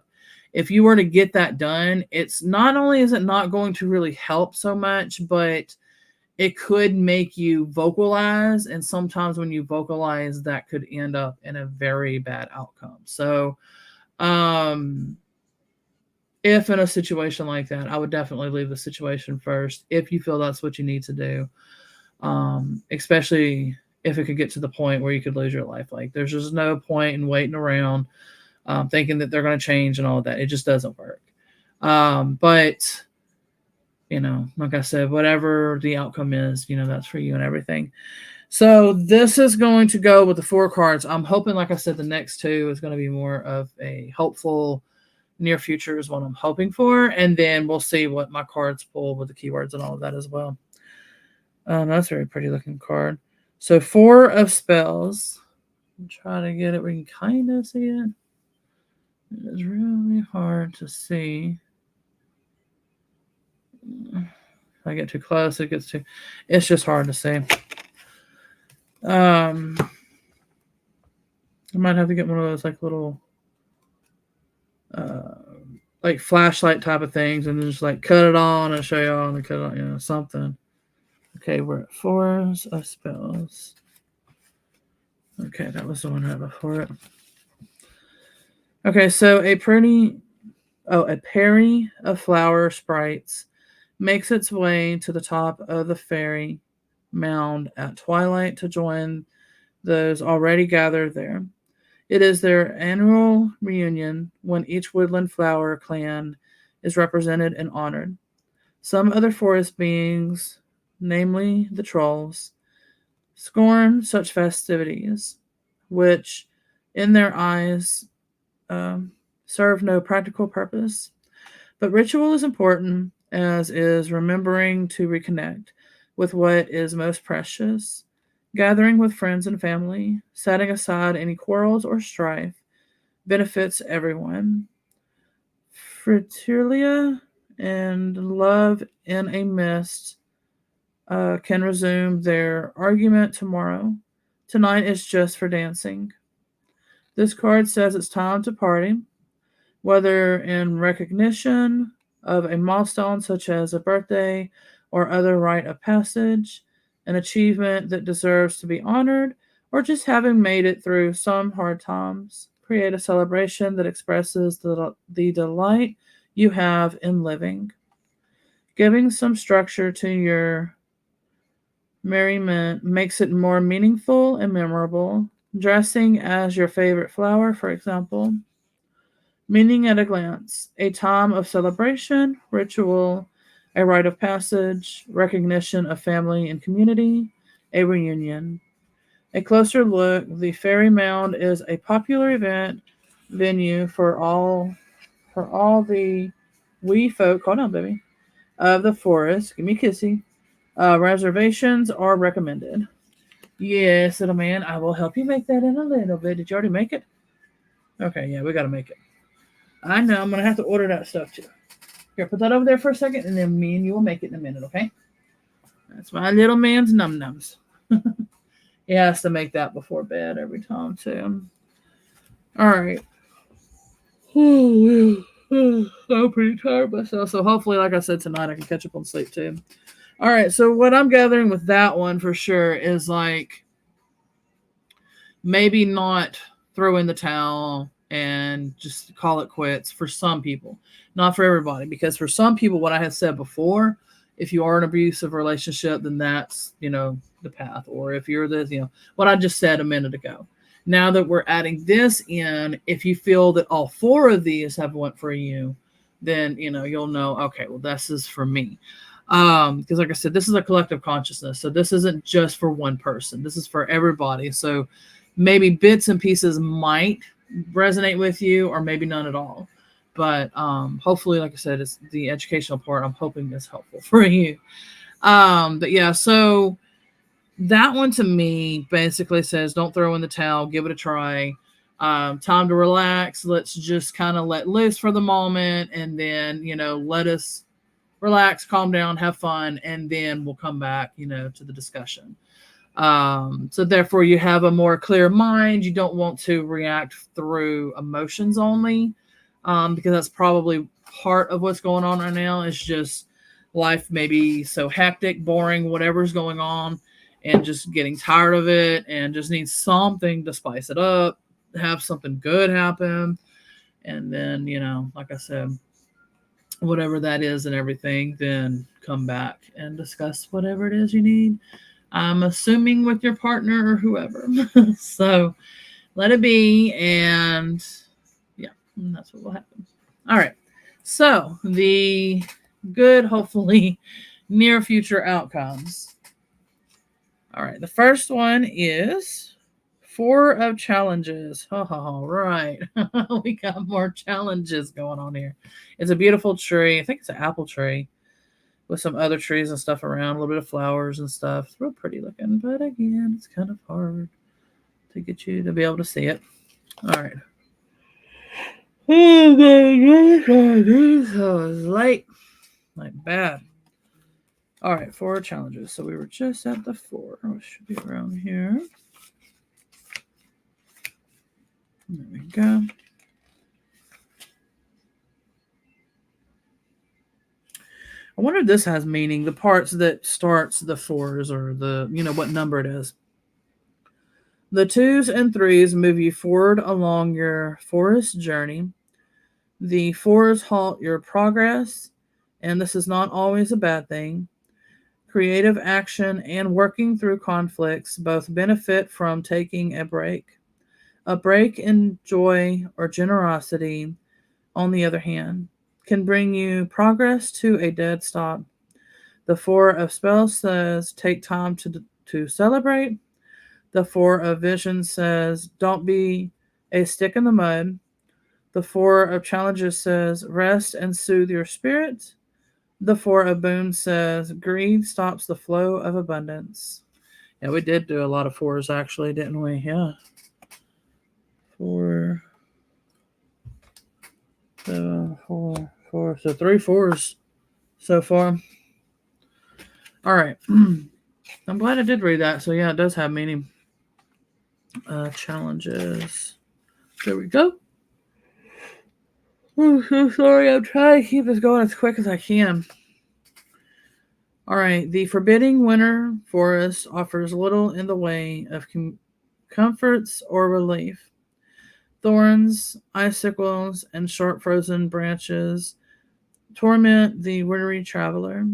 if you were to get that done, it's not only is it not going to really help so much, but it could make you vocalize. And sometimes when you vocalize, that could end up in a very bad outcome. So, if in a situation like that, I would definitely leave the situation first if you feel that's what you need to do. Especially if it could get to the point where you could lose your life. Like there's just no point in waiting around thinking that they're going to change and all that. It just doesn't work. But like I said, whatever the outcome is, that's for you and everything. So this is going to go with the 4 cards. I'm hoping, like I said, the next 2 is going to be more of a hopeful near future is what I'm hoping for. And then we'll see what my cards pull with the keywords and all of that as well. That's a very pretty looking card. So 4 of spells. I'm trying to get it where you can kind of see it. It's really hard to see. If I get too close, it's just hard to see. I might have to get one of those like little like flashlight type of things and just like cut it on and show y'all and cut it on, something. Okay, we're at 4 of spells. Okay, that was the one right before it. Okay, so a parry of flower sprites makes its way to the top of the fairy mound at twilight to join those already gathered there. It is their annual reunion when each woodland flower clan is represented and honored. Some other forest beings, namely the trolls, scorn such festivities, which, in their eyes, serve no practical purpose. But ritual is important, as is remembering to reconnect with what is most precious, gathering with friends and family, setting aside any quarrels or strife, benefits everyone. Fritilia and Love in a Mist can resume their argument tomorrow. Tonight is just for dancing. This card says it's time to party, whether in recognition of a milestone such as a birthday or other rite of passage, an achievement that deserves to be honored, or just having made it through some hard times. Create a celebration that expresses the delight you have in living. Giving some structure to your merriment makes it more meaningful and memorable. Dressing as your favorite flower, for example. Meaning at a glance, a time of celebration, ritual, a rite of passage, recognition of family and community, a reunion. A closer look, the Fairy Mound is a popular event venue for all the wee folk, hold on, baby, of the forest. Give me a kissy. Reservations are recommended. Yes, little man, I will help you make that in a little bit. Did you already make it? Okay, yeah, we got to make it. I know, I'm going to have to order that stuff too. Here, put that over there for a second, and then me and you will make it in a minute, okay? That's my little man's num-nums. He has to make that before bed every time, too. All right. I'm pretty tired myself, so hopefully, like I said, tonight I can catch up on sleep, too. All right, so what I'm gathering with that one for sure is like maybe not throw in the towel and just call it quits for some people, not for everybody. Because for some people, what I have said before, if you are in an abusive relationship, then that's, the path. Or if you're what I just said a minute ago. Now that we're adding this in, if you feel that all 4 of these have went for you, then, you'll know, okay, well, this is for me. Because like I said, this is a collective consciousness. So this isn't just for one person. This is for everybody. So maybe bits and pieces might resonate with you or maybe none at all. But hopefully, like I said, it's the educational part. I'm hoping is helpful for you. But yeah, so that one to me basically says don't throw in the towel, give it a try. Time to relax. Let's just kind of let loose for the moment, and then let us relax, calm down, have fun, and then we'll come back to the discussion. So therefore you have a more clear mind. You don't want to react through emotions only, because that's probably part of what's going on right now. It's just life may be so hectic, boring, whatever's going on, and just getting tired of it and just need something to spice it up, have something good happen. And then, like I said, whatever that is and everything, then come back and discuss whatever it is you need. I'm assuming with your partner or whoever. So let it be. And yeah, that's what will happen. All right. So the good, hopefully near future outcomes. All right. The first one is 4 of challenges. All right. We got more challenges going on here. It's a beautiful tree. I think it's an apple tree with some other trees and stuff around, a little bit of flowers and stuff. It's real pretty looking, but again, it's kind of hard to get you to be able to see it. All right. Oh, it's late. Like bad. All right, 4 challenges. So we were just at the 4. We should be around here. There we go. I wonder if this has meaning. The parts that starts the fours or the, what number it is. The 2s and 3s move you forward along your forest journey. The 4s halt your progress, and this is not always a bad thing. Creative action and working through conflicts both benefit from taking a break. A break in joy or generosity, on the other hand, can bring you progress to a dead stop. The 4 of spells says take time to celebrate. The 4 of vision says don't be a stick in the mud. The 4 of challenges says rest and soothe your spirit. The 4 of boons says greed stops the flow of abundance. Yeah, we did do a lot of 4s actually, didn't we? Yeah. 4, 7, 4, 4. So 3 4s so far. All right. I'm glad I did read that. So yeah, it does have meaning. Challenges. There we go. Oh, so sorry. I'm trying to keep this going as quick as I can. All right. The forbidding winter forest offers little in the way of comforts or relief. Thorns, icicles, and sharp frozen branches torment the weary traveler.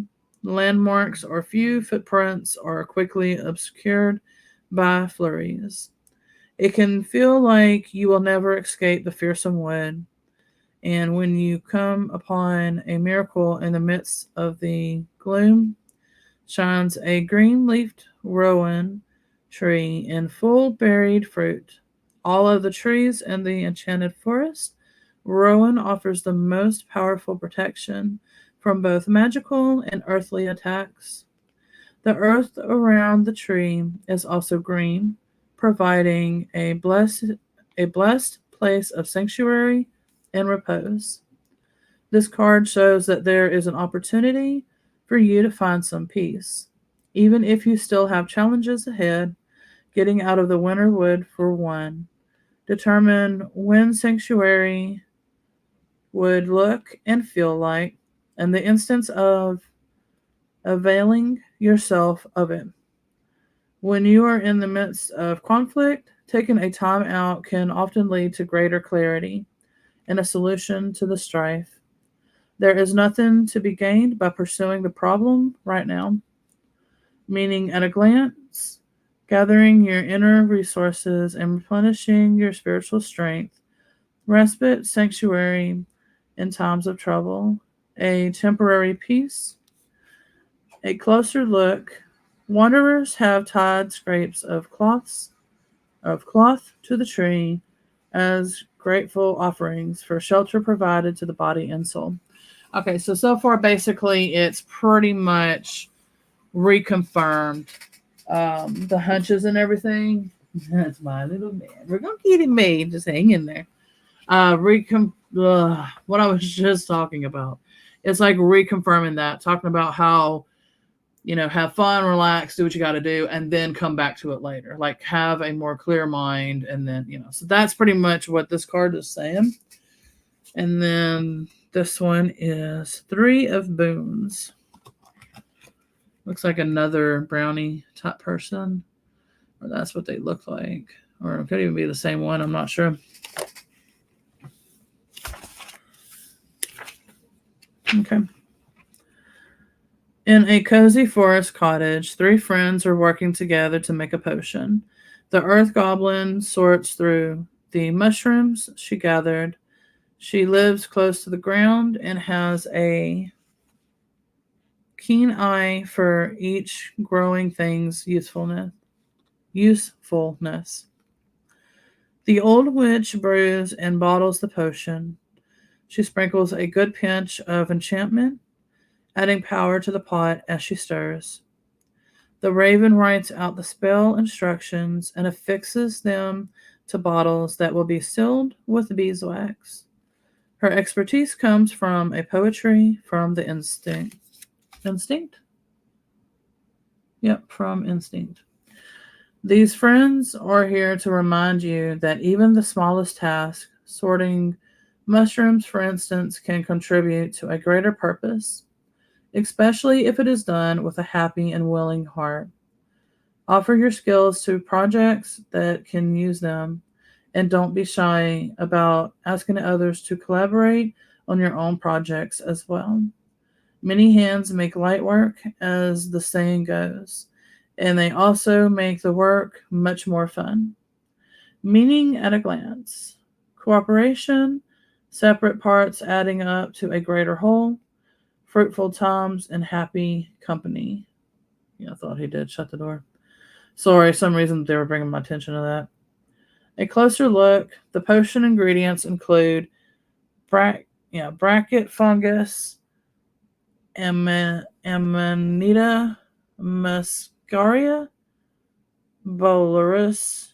Landmarks or few footprints are quickly obscured by flurries. It can feel like you will never escape the fearsome wood, and when you come upon a miracle in the midst of the gloom, shines a green-leafed rowan tree in full berried fruit. All of the trees in the enchanted forest, rowan offers the most powerful protection from both magical and earthly attacks. The earth around the tree is also green, providing a blessed place of sanctuary and repose. This card shows that there is an opportunity for you to find some peace. Even if you still have challenges ahead, getting out of the winter wood for one. Determine when sanctuary would look and feel like, and the instance of availing yourself of it. When you are in the midst of conflict, taking a time out can often lead to greater clarity and a solution to the strife. There is nothing to be gained by pursuing the problem right now, meaning at a glance, gathering your inner resources and replenishing your spiritual strength, respite, sanctuary in times of trouble, a temporary peace, a closer look. Wanderers have tied scraps of cloth to the tree as grateful offerings for shelter provided to the body and soul. Okay, so far basically it's pretty much reconfirmed the hunches and everything. That's my little man. We're gonna get him made. Just hang in there. What I was just talking about. It's like reconfirming that, talking about how, have fun, relax, do what you got to do, and then come back to it later. Like have a more clear mind, and then, so that's pretty much what this card is saying. And then this one is 3 of boons. Looks like another brownie type person, or that's what they look like, or it could even be the same one. I'm not sure. Okay. In a cozy forest cottage, 3 friends are working together to make a potion. The earth goblin sorts through the mushrooms she gathered. She lives close to the ground and has a keen eye for each growing thing's usefulness. The old witch brews and bottles the potion. She sprinkles a good pinch of enchantment, adding power to the pot as she stirs. The raven writes out the spell instructions and affixes them to bottles that will be sealed with beeswax. Her expertise comes from a poetry from the instinct? Yep, from instinct. These friends are here to remind you that even the smallest task, sorting mushrooms, for instance, can contribute to a greater purpose, especially if it is done with a happy and willing heart. Offer your skills to projects that can use them, and don't be shy about asking others to collaborate on your own projects as well. Many hands make light work, as the saying goes, and they also make the work much more fun. Meaning at a glance: cooperation, separate parts adding up to a greater whole, fruitful times, and happy company. Yeah, I thought he did shut the door. Sorry, some reason they were bringing my attention to that. A closer look: the potion ingredients include bracket fungus, Amanita muscaria, Bolarus,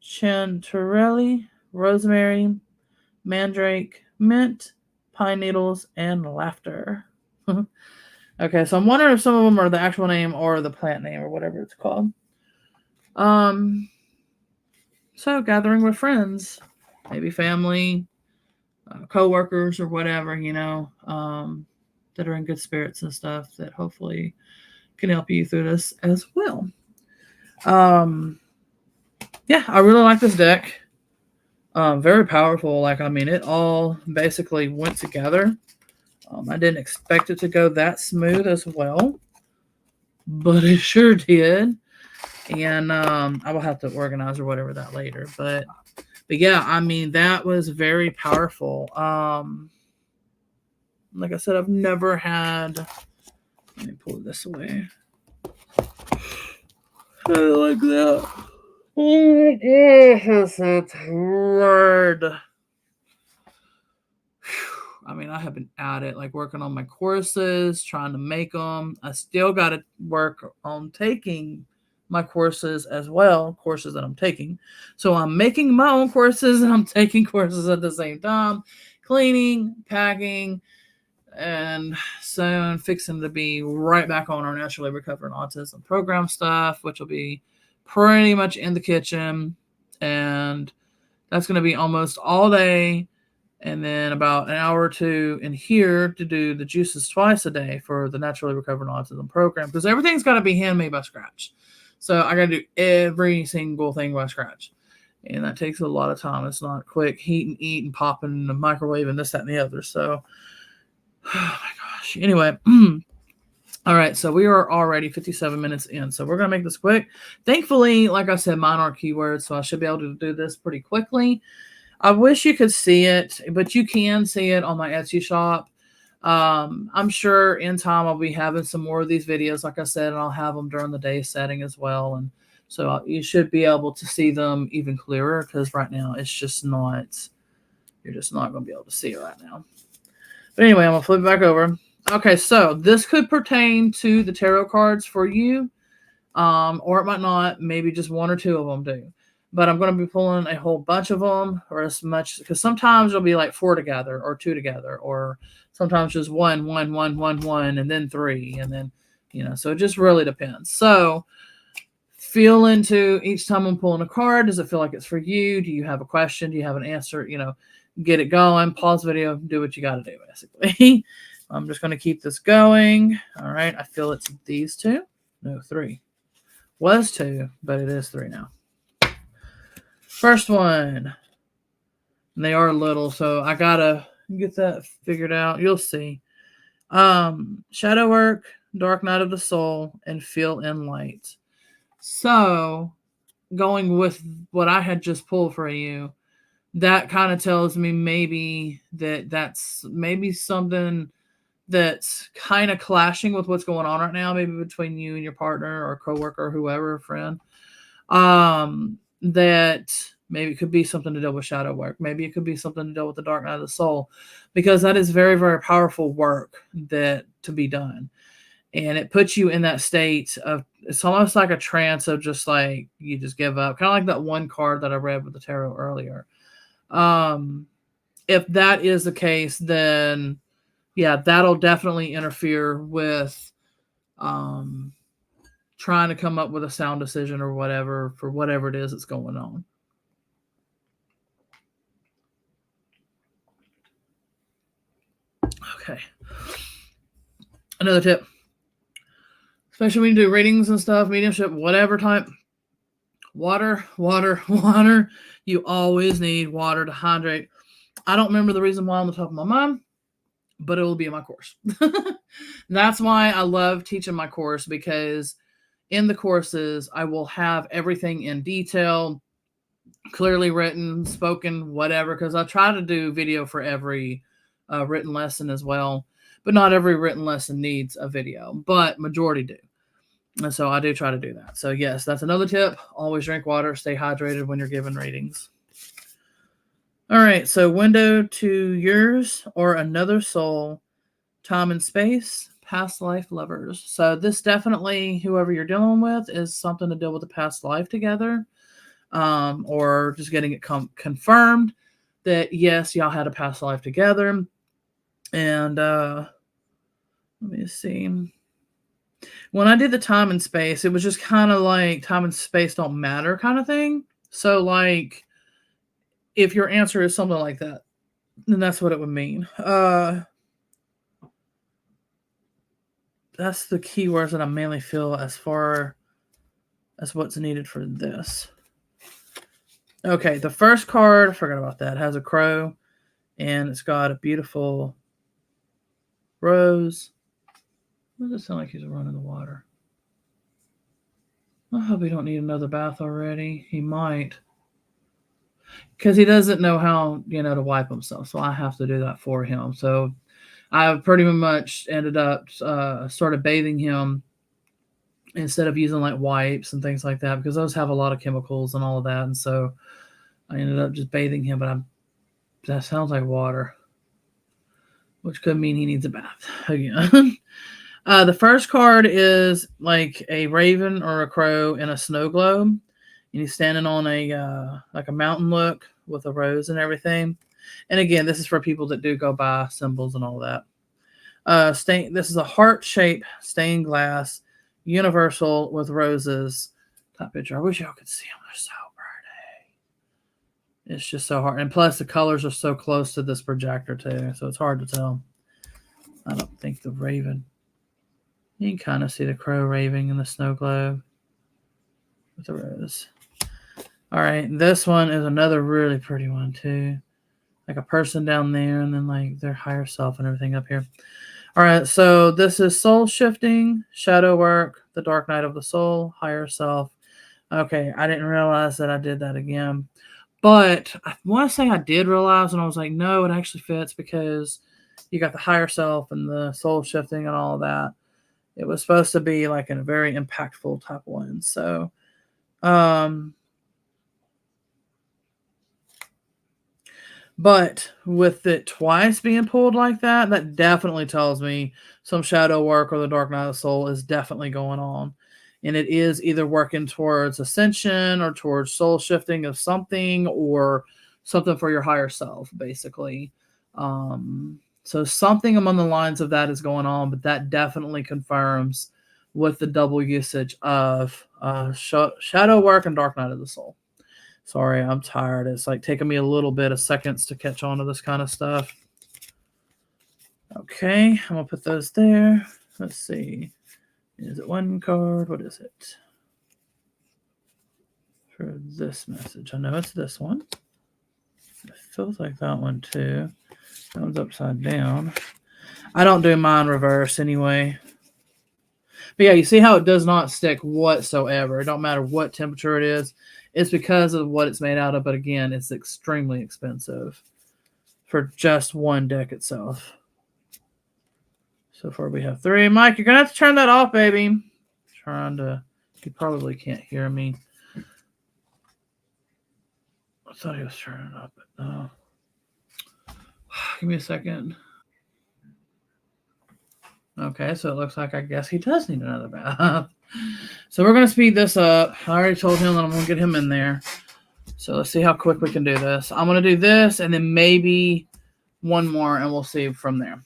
chanterelle, rosemary, mandrake, mint, pine needles, and laughter. Okay, so I'm wondering if some of them are the actual name or the plant name or whatever it's called. Um, so gathering with friends, maybe family, co-workers or whatever, that are in good spirits and stuff that hopefully can help you through this as well. Um, yeah, I really like this deck. Very powerful. It all basically went together. I didn't expect it to go that smooth as well, but it sure did. And I will have to organize or whatever that later. But yeah, that was very powerful. Like I said, I've never had. Let me pull this away. I like that. Oh, it's hard. I have been at it, like working on my courses, trying to make them. I still got to work on taking my courses as well, courses that I'm taking. So I'm making my own courses and I'm taking courses at the same time, cleaning, packing, and soon fixing to be right back on our naturally recovering autism program stuff, which will be pretty much in the kitchen. And that's going to be almost all day. And then about an hour or two in here to do the juices twice a day for the naturally recovering autism program, because everything's got to be handmade by scratch. So I got to do every single thing by scratch. And that takes a lot of time. It's not quick heat and eat and pop in the microwave and this, that, and the other. So, oh my gosh. Anyway, all right. So we are already 57 minutes in. So we're going to make this quick. Thankfully, like I said, mine are keywords. So I should be able to do this pretty quickly. I wish you could see it, but you can see it on my Etsy shop. I'm sure in time I'll be having some more of these videos, like I said, and I'll have them during the day setting as well. And so you should be able to see them even clearer, because right now it's just not, you're just not going to be able to see it right now. But anyway, I'm going to flip it back over. Okay, so this could pertain to the tarot cards for you, or it might not. Maybe just one or two of them do. But I'm going to be pulling a whole bunch of them, or as much, because sometimes it'll be like 4 together or 2 together, or sometimes just one, and then 3, and then, so it just really depends. So feel into each time I'm pulling a card. Does it feel like it's for you? Do you have a question? Do you have an answer? Get it going. Pause the video. Do what you got to do, basically. I'm just going to keep this going. All right. I feel it's these 2. No, 3. Was 2, but it is 3 now. First one. And they are little, so I gotta get that figured out. You'll see. Shadow work, dark night of the soul, and feel in light. So, going with what I had just pulled for you, that kind of tells me maybe that's maybe something that's kind of clashing with what's going on right now, maybe between you and your partner or coworker or whoever, friend. That maybe it could be something to deal with shadow work. Maybe it could be something to deal with the dark night of the soul, because that is very, very powerful work that to be done. And it puts you in that state of, it's almost like a trance of just like, you just give up. Kind of like that one card that I read with the tarot earlier. If that is the case, then yeah, that'll definitely interfere with, trying to come up with a sound decision or whatever for whatever it is that's going on. Okay. Another tip, especially when you do readings and stuff, mediumship, whatever type, water, water, water. You always need water to hydrate. I don't remember the reason why on the top of my mind, but it will be in my course. That's why I love teaching my course, because in the courses, I will have everything in detail, clearly written, spoken, whatever, because I try to do video for every written lesson as well. But not every written lesson needs a video, but majority do. And so I do try to do that. So yes, that's another tip. Always drink water. Stay hydrated when you're giving readings. All right. So window to yours or another soul, time and space, past life lovers. So this definitely, whoever you're dealing with, is something to deal with a past life together, or just getting it confirmed that yes, y'all had a past life together. And let me see. When I did the time and space, it was just kind of like time and space don't matter kind of thing. So like, if your answer is something like that, then that's what it would mean. That's the keywords that I mainly feel as far as what's needed for this. Okay, the first card, I forgot about that, has a crow, and it's got a beautiful rose. What does it sound like he's running the water? I hope he don't need another bath already. He might, because he doesn't know how, to wipe himself. So I have to do that for him. So I pretty much ended up started bathing him instead of using like wipes and things like that, because those have a lot of chemicals and all of that. And so I ended up just bathing him, but that sounds like water, which could mean he needs a bath again. The first card is like a raven or a crow in a snow globe, and he's standing on a like a mountain look with a rose and everything. And again, this is for people that do go by symbols and all that. This is a heart-shaped stained glass, universal with roses type picture. I wish y'all could see them. They're so pretty. It's just so hard. And plus, the colors are so close to this projector, too, so it's hard to tell. I don't think the raven... You can kind of see the crow raving in the snow globe with the rose. All right, this one is another really pretty one, too. Like a person down there, and then like their higher self and everything up here. All right, so this is soul shifting, shadow work, the dark night of the soul, higher self. Okay, I didn't realize that I did that again. But I want to say I did realize, and I was like, no, it actually fits, because you got the higher self and the soul shifting and all of that. It was supposed to be like a very impactful type one. So, but with it twice being pulled like that, that definitely tells me some shadow work or the dark night of the soul is definitely going on. And it is either working towards ascension or towards soul shifting of something, or something for your higher self, basically. So something among the lines of that is going on, but that definitely confirms with the double usage of shadow work and dark night of the soul. Sorry, I'm tired. It's like taking me a little bit of seconds to catch on to this kind of stuff. Okay, I'm going to put those there. Let's see. Is it one card? What is it? For this message. I know it's this one. It feels like that one too. That one's upside down. I don't do mine reverse anyway. But yeah, you see how it does not stick whatsoever. It don't matter what temperature it is. It's because of what it's made out of. But again, it's extremely expensive for just one deck itself. So far we have 3. Mike, you're going to have to turn that off, baby. You probably can't hear me. I thought he was turning it up, but no. Give me a second. Okay, so it looks like I guess he does need another bath. So we're going to speed this up. I already told him that I'm going to get him in there. So let's see how quick we can do this. I'm going to do this and then maybe one more, and we'll see from there.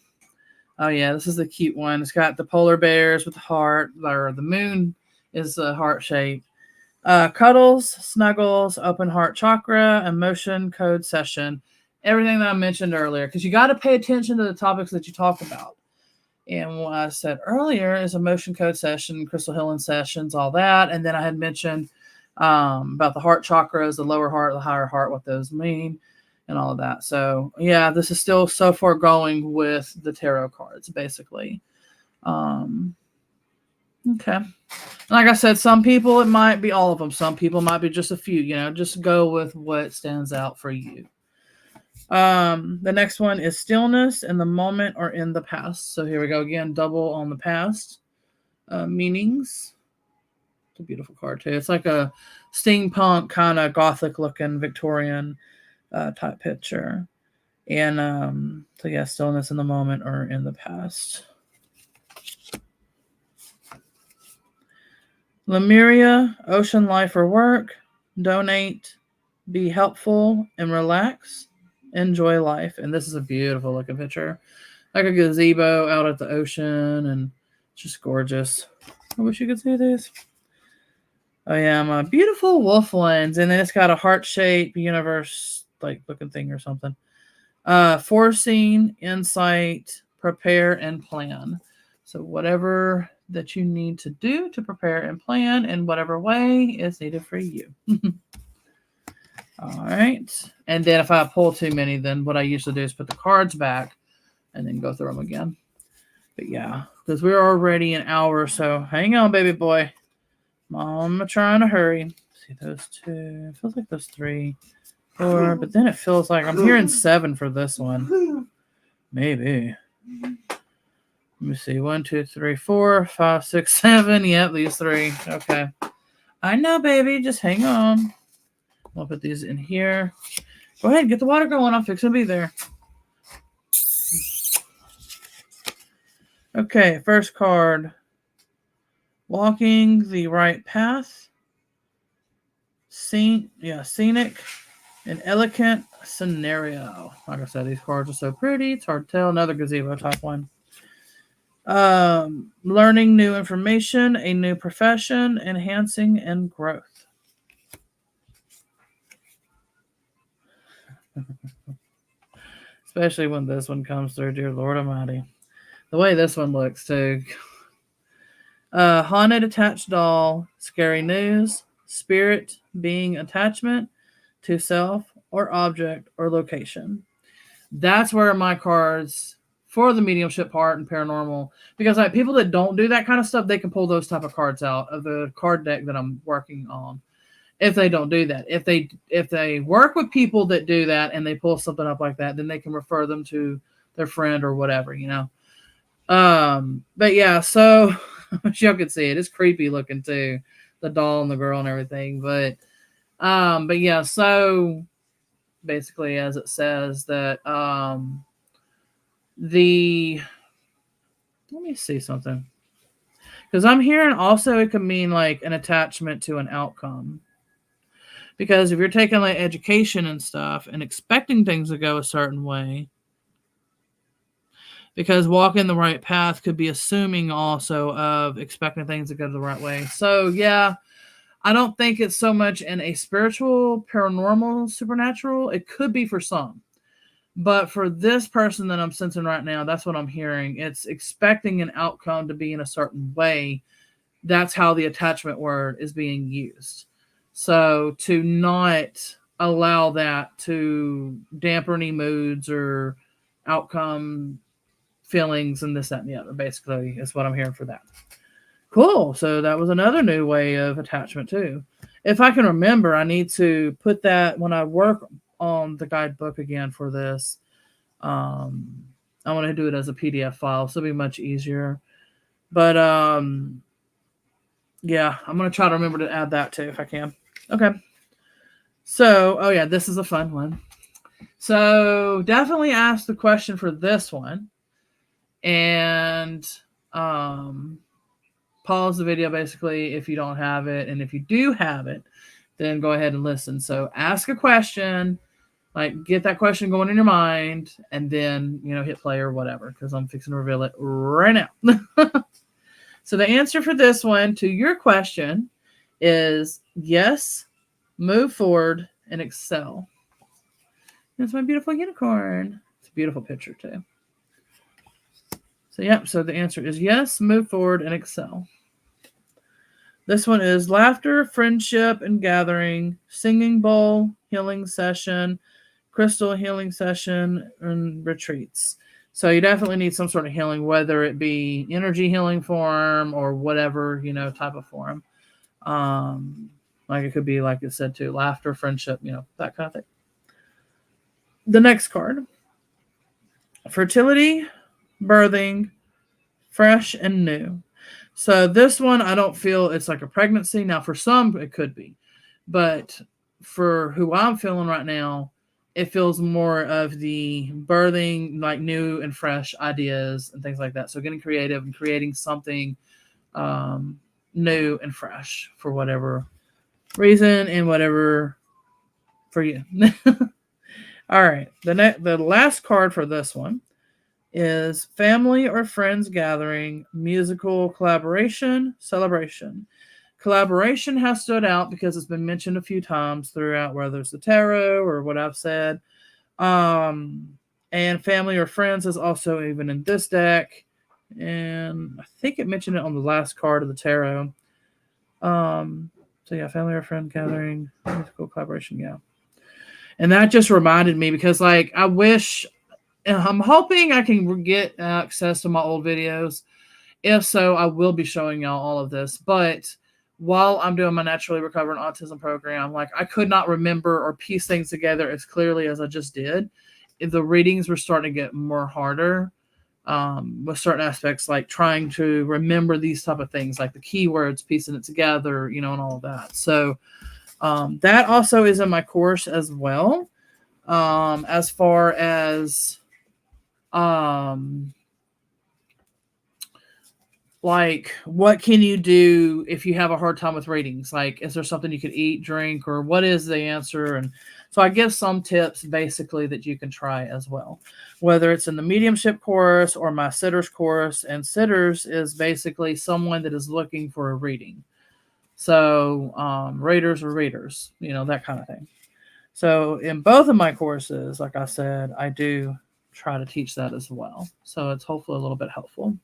Oh, yeah, this is the cute one. It's got the polar bears with the heart, or the moon is the heart shape. Cuddles, snuggles, open heart chakra, emotion code session. Everything that I mentioned earlier, because you got to pay attention to the topics that you talk about. And what I said earlier is emotion code session, crystal healing sessions, all that. And then I had mentioned about the heart chakras, the lower heart, the higher heart, what those mean, and all of that. So yeah, this is still so far going with the tarot cards, basically. Okay. Like I said, some people, it might be all of them. Some people might be just a few, just go with what stands out for you. The next one is stillness in the moment or in the past. So here we go again, double on the past. Meanings. It's a beautiful card too. It's like a steampunk kind of gothic looking Victorian type picture. And so yeah, stillness in the moment or in the past. Lemuria, ocean life or work, donate, be helpful, and relax, enjoy life. And this is a beautiful looking picture. Like a gazebo out at the ocean, and just gorgeous. I wish you could see this. Oh yeah, my beautiful wolf lens, and then it's got a heart-shaped universe like looking thing or something. Foreseen, insight, prepare, and plan. So whatever that you need to do to prepare and plan in whatever way is needed for you. All right. And then if I pull too many, then what I usually do is put the cards back and then go through them again. But yeah, because we're already an hour, so hang on, baby boy. Mama trying to hurry. See those two. It feels like those 3, 4, but then it feels like I'm hearing 7 for this one. Maybe. Let me see. 1, 2, 3, 4, 5, 6, 7. Yep, these 3. Okay. I know, baby. Just hang on. I'll put these in here. Go ahead. Get the water going. I'm fixing to be there. Okay. First card. Walking the right path. Scenic and elegant scenario. Like I said, these cards are so pretty. It's hard to tell. Another gazebo type one. Learning new information, a new profession, enhancing and growth. Especially when this one comes through, dear Lord Almighty. The way this one looks too. Haunted attached doll, scary news, spirit, being attachment to self or object or location. That's where my cards for the mediumship part and paranormal, because like people that don't do that kind of stuff, they can pull those type of cards out of the card deck that I'm working on. If they don't do that, if they work with people that do that and they pull something up like that, then they can refer them to their friend or whatever, But yeah, so y'all can see it. It's creepy looking too, the doll and the girl and everything. But yeah, so basically, as it says that let me see something, because I'm hearing also it could mean like an attachment to an outcome. Because if you're taking like education and stuff and expecting things to go a certain way, because walking the right path could be assuming also of expecting things to go the right way. So yeah, I don't think it's so much in a spiritual, paranormal, supernatural. It could be for some. But for this person that I'm sensing right now, that's what I'm hearing. It's expecting an outcome to be in a certain way. That's how the attachment word is being used. So to not allow that to dampen any moods or outcome feelings and this, that, and the other, basically, is what I'm hearing for that. Cool. So that was another new way of attachment too. If I can remember, I need to put that when I work on the guidebook again for this. I want to do it as a PDF file, so it'll be much easier. But yeah, I'm going to try to remember to add that too if I can. Okay. So, oh yeah, this is a fun one. So definitely ask the question for this one. And pause the video basically if you don't have it. And if you do have it, then go ahead and listen. So ask a question, like get that question going in your mind, and then, hit play or whatever, because I'm fixing to reveal it right now. So the answer for this one to your question is yes, move forward and excel. That's my beautiful unicorn. It's a beautiful picture too. So yep, so the answer is yes, move forward and excel. This one is laughter, friendship, and gathering, singing bowl, healing session, crystal healing session, and retreats. So you definitely need some sort of healing, whether it be energy healing form or whatever, type of form. Like it could be, like it said too, laughter, friendship, that kind of thing. The next card, fertility, birthing, fresh and new. So this one, I don't feel it's like a pregnancy. Now, for some, it could be. But for who I'm feeling right now, it feels more of the birthing, like new and fresh ideas and things like that. So getting creative and creating something new and fresh for whatever reason and whatever for you. All right. The last card for this one is family or friends gathering, musical collaboration, celebration. Collaboration has stood out because it's been mentioned a few times throughout, whether it's the tarot or what I've said. And family or friends is also even in this deck. And I think it mentioned it on the last card of the tarot. So yeah, family or friend gathering, musical collaboration, yeah. And that just reminded me because, like, I wish, I'm hoping I can get access to my old videos. If so, I will be showing y'all all of this. But while I'm doing my Naturally Recovering Autism program, like, I could not remember or piece things together as clearly as I just did. The readings were starting to get more harder with certain aspects, like trying to remember these type of things, like the keywords, piecing it together, and all of that. So that also is in my course as well. As far as like, what can you do if you have a hard time with readings? Like, is there something you could eat, drink, or what is the answer? And so I give some tips basically that you can try as well, whether it's in the mediumship course or my sitters course. And sitters is basically someone that is looking for a reading. So readers or readers, that kind of thing. So in both of my courses, like I said, I do try to teach that as well. So it's hopefully a little bit helpful.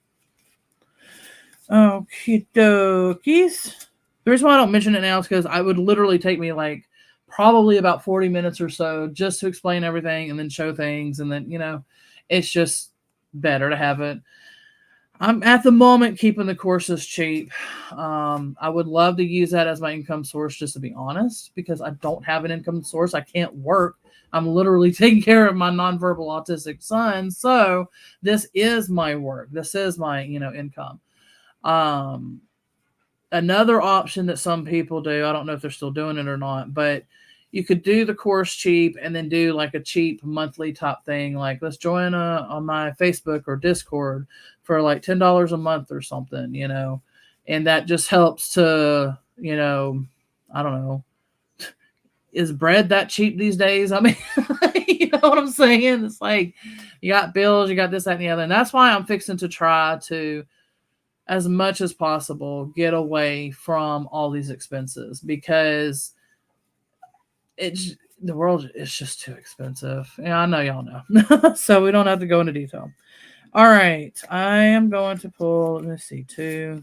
Okie dokies. The reason why I don't mention it now is because I would literally take me like probably about 40 minutes or so just to explain everything and then show things. And then, it's just better to have it. I'm at the moment keeping the courses cheap. I would love to use that as my income source, just to be honest, because I don't have an income source. I can't work. I'm literally taking care of my nonverbal autistic son. So this is my work. This is my, income. Another option that some people do, I don't know if they're still doing it or not, but you could do the course cheap and then do like a cheap monthly type thing. Like, let's join on my Facebook or Discord for like $10 a month or something, and that just helps to, I don't know. Is bread that cheap these days? I mean, you know what I'm saying? It's like, you got bills, you got this, that, and the other. And that's why I'm fixing to try to, as much as possible, get away from all these expenses, because the world is just too expensive. Yeah, I know y'all know. So we don't have to go into detail. All right. I am going to pull, let me see, 2.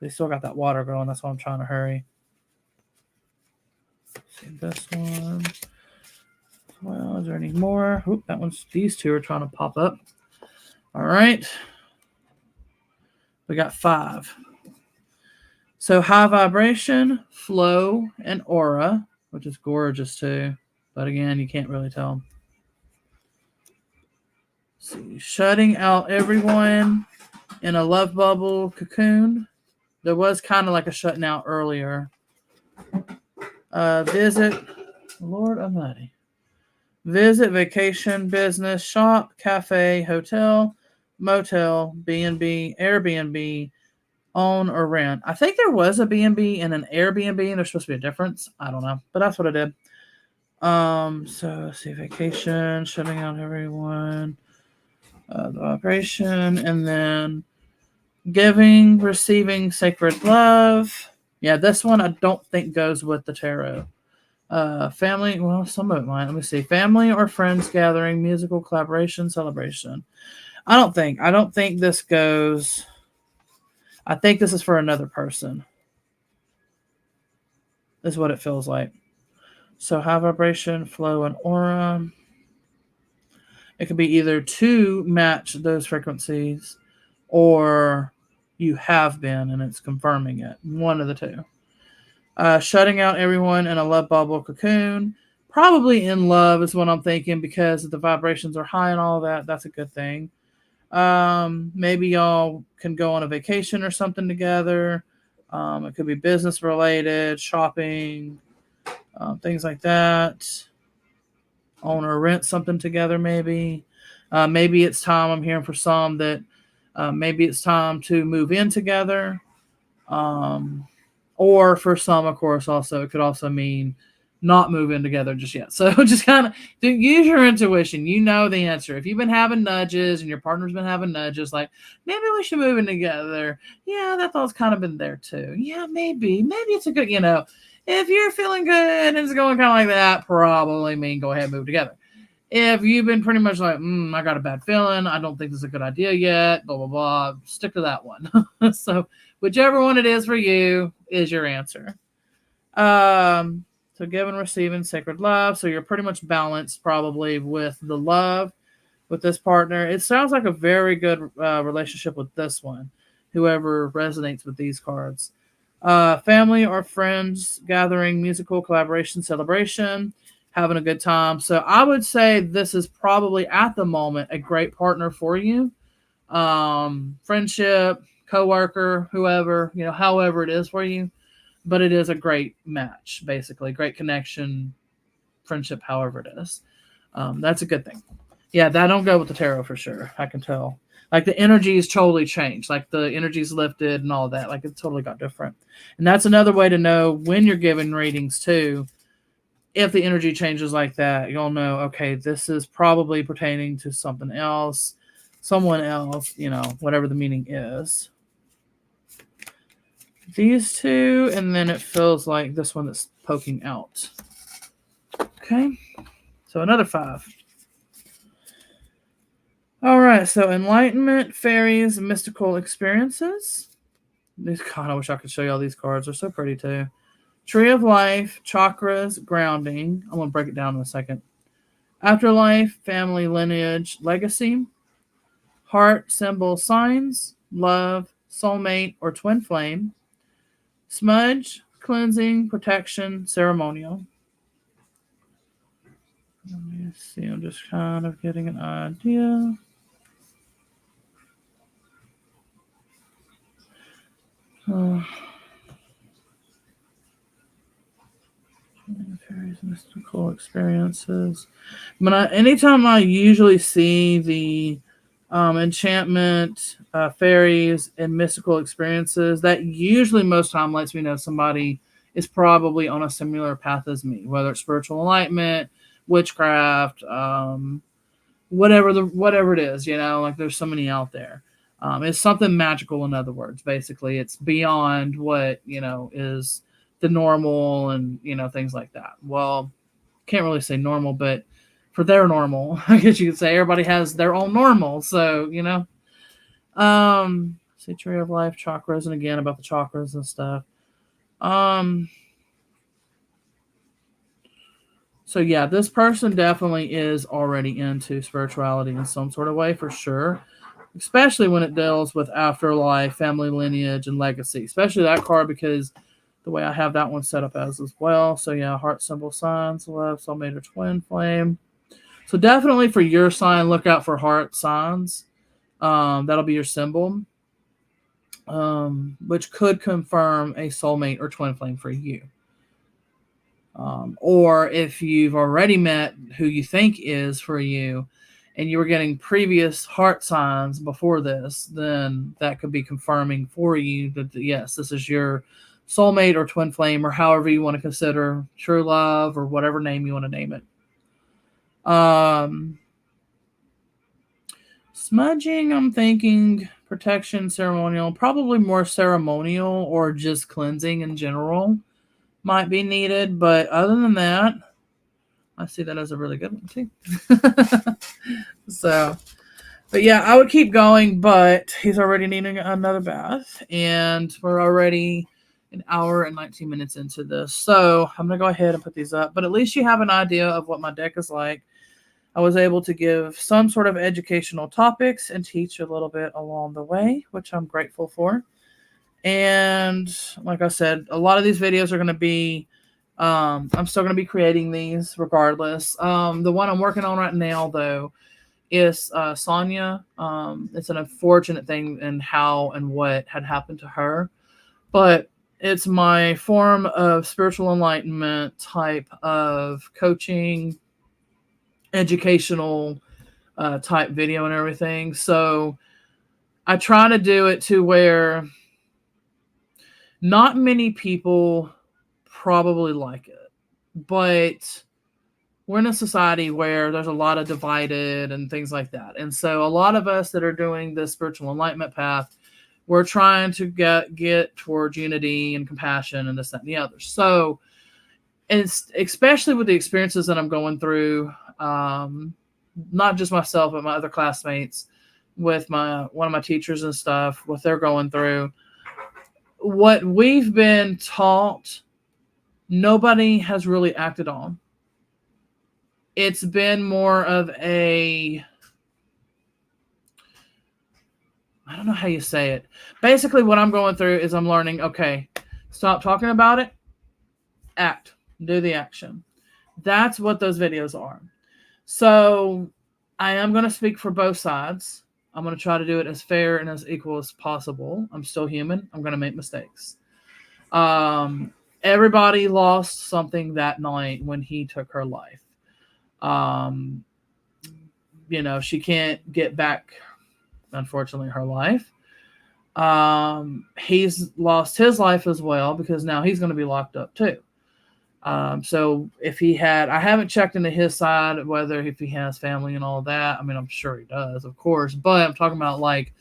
They still got that water going. That's why I'm trying to hurry. Let's see this one. Well, is there any more? Oop, these 2 are trying to pop up. All right. We got 5. So high vibration, flow, and aura, which is gorgeous too. But again, you can't really tell. See, shutting out everyone in a love bubble cocoon. There was kind of like a shutting out earlier. Visit, Lord Almighty. Visit, vacation, business, shop, cafe, hotel, motel, B&B, Airbnb, own or rent. I think there was a B&B and an Airbnb, and there's supposed to be a difference. I don't know, but that's what I did. So let's see, vacation, shutting out everyone, the vibration, and then Giving, receiving sacred love. Yeah, this one I don't think goes with the tarot. Family, well, some of it might. Let me see. Family or friends gathering, musical collaboration, celebration. I don't think this goes. I think this is for another person, is what it feels like. So high vibration, flow, and aura. It could be either to match those frequencies or you have been and it's confirming it. One of the two. Shutting out everyone in a love bubble cocoon. Probably in love is what I'm thinking because if the vibrations are high and all that, that's a good thing. Maybe y'all can go on a vacation or something together. It could be business related, shopping, things like that. Own or rent something together, maybe. Maybe it's time. I'm hearing for some that maybe it's time to move in together. Um, or for some, of course, also it could also mean not move in together just yet. So just kind of use your intuition. You know the answer. If you've been having nudges and your partner's been having nudges, like maybe we should move in together. Yeah, that thought's kind of been there too. Yeah, maybe it's a good. If you're feeling good and it's going kind of like that, probably mean go ahead and move together. If you've been pretty much like, I got a bad feeling, I don't think this is a good idea yet, blah, blah, blah, stick to that one. So whichever one it is for you is your answer. So giving, receiving, sacred love. So you're pretty much balanced probably with the love with this partner. It sounds like a very good relationship with this one, whoever resonates with these cards. Family or friends gathering, musical collaboration, celebration, having a good time. So I would say this is probably at the moment a great partner for you. Friendship, coworker, whoever, however it is for you. But it is a great match, basically. Great connection, friendship, however it is. That's a good thing. Yeah, that don't go with the tarot for sure. I can tell. Like the energy's totally changed. Like the energy's lifted and all that. Like it totally got different. And that's another way to know when you're giving readings too. If the energy changes like that, you'll know, okay, this is probably pertaining to something else, someone else, whatever the meaning is. These two, and then it feels like this one that's poking out. Okay, so another 5. All right, so enlightenment, fairies, mystical experiences. God, I wish I could show you all these cards. They're so pretty too. Tree of life, chakras, grounding. I'm going to break it down in a second. Afterlife, family, lineage, legacy. Heart, symbol, signs, love, soulmate, or twin flame. Smudge, cleansing, protection, ceremonial. Let me see, I'm just kind of getting an idea. Fairies, mystical experiences. Anytime I usually see the enchantment, fairies, and mystical experiences, that usually most time lets me know somebody is probably on a similar path as me, whether it's spiritual enlightenment, witchcraft, whatever it is, like there's so many out there. It's something magical, in other words. Basically, it's beyond what is the normal and things like that. Well, can't really say normal, but for their normal, I guess you could say everybody has their own normal. So say tree of life, chakras, and again about the chakras and stuff. So yeah, this person definitely is already into spirituality in some sort of way for sure. Especially when it deals with afterlife, family lineage, and legacy. Especially that card because the way I have that one set up as well. So yeah, heart symbol signs, love, soulmate, or twin flame. So definitely for your sign, look out for heart signs. That'll be your symbol, which could confirm a soulmate or twin flame for you. Or if you've already met who you think is for you, and you were getting previous heart signs before this, then that could be confirming for you that, yes, this is your soulmate or twin flame or however you want to consider true love or whatever name you want to name it. Smudging, I'm thinking protection, ceremonial, probably more ceremonial or just cleansing in general might be needed. But other than that, I see that as a really good one too. So, but yeah, I would keep going, but he's already needing another bath, and we're already an hour and 19 minutes into this. So I'm going to go ahead and put these up, but at least you have an idea of what my deck is like. I was able to give some sort of educational topics and teach a little bit along the way, which I'm grateful for. And like I said, a lot of these videos are going to be, I'm still going to be creating these regardless. The one I'm working on right now, though, is Sonia. It's an unfortunate thing and how and what had happened to her. But it's my form of spiritual enlightenment type of coaching, educational type video and everything. So I try to do it to where not many people probably like it, but we're in a society where there's a lot of divided and things like that. And so a lot of us that are doing this spiritual enlightenment path, we're trying to get towards unity and compassion and this, that, and the other. So it's especially with the experiences that I'm going through, not just myself, but my other classmates, with one of my teachers and stuff, what they're going through, what we've been taught, nobody has really acted on. It's been more of a, I don't know how you say it. Basically, what I'm going through is I'm learning, okay, stop talking about it, act, do the action. That's what those videos are. So I am going to speak for both sides. I'm going to try to do it as fair and as equal as possible. I'm still human. I'm going to make mistakes. Everybody lost something that night when he took her life. She can't get back, unfortunately, her life. He's lost his life as well because now he's going to be locked up too. So if he had, I haven't checked into his side, whether if he has family and all that. I mean, I'm sure he does, of course, but I'm talking about like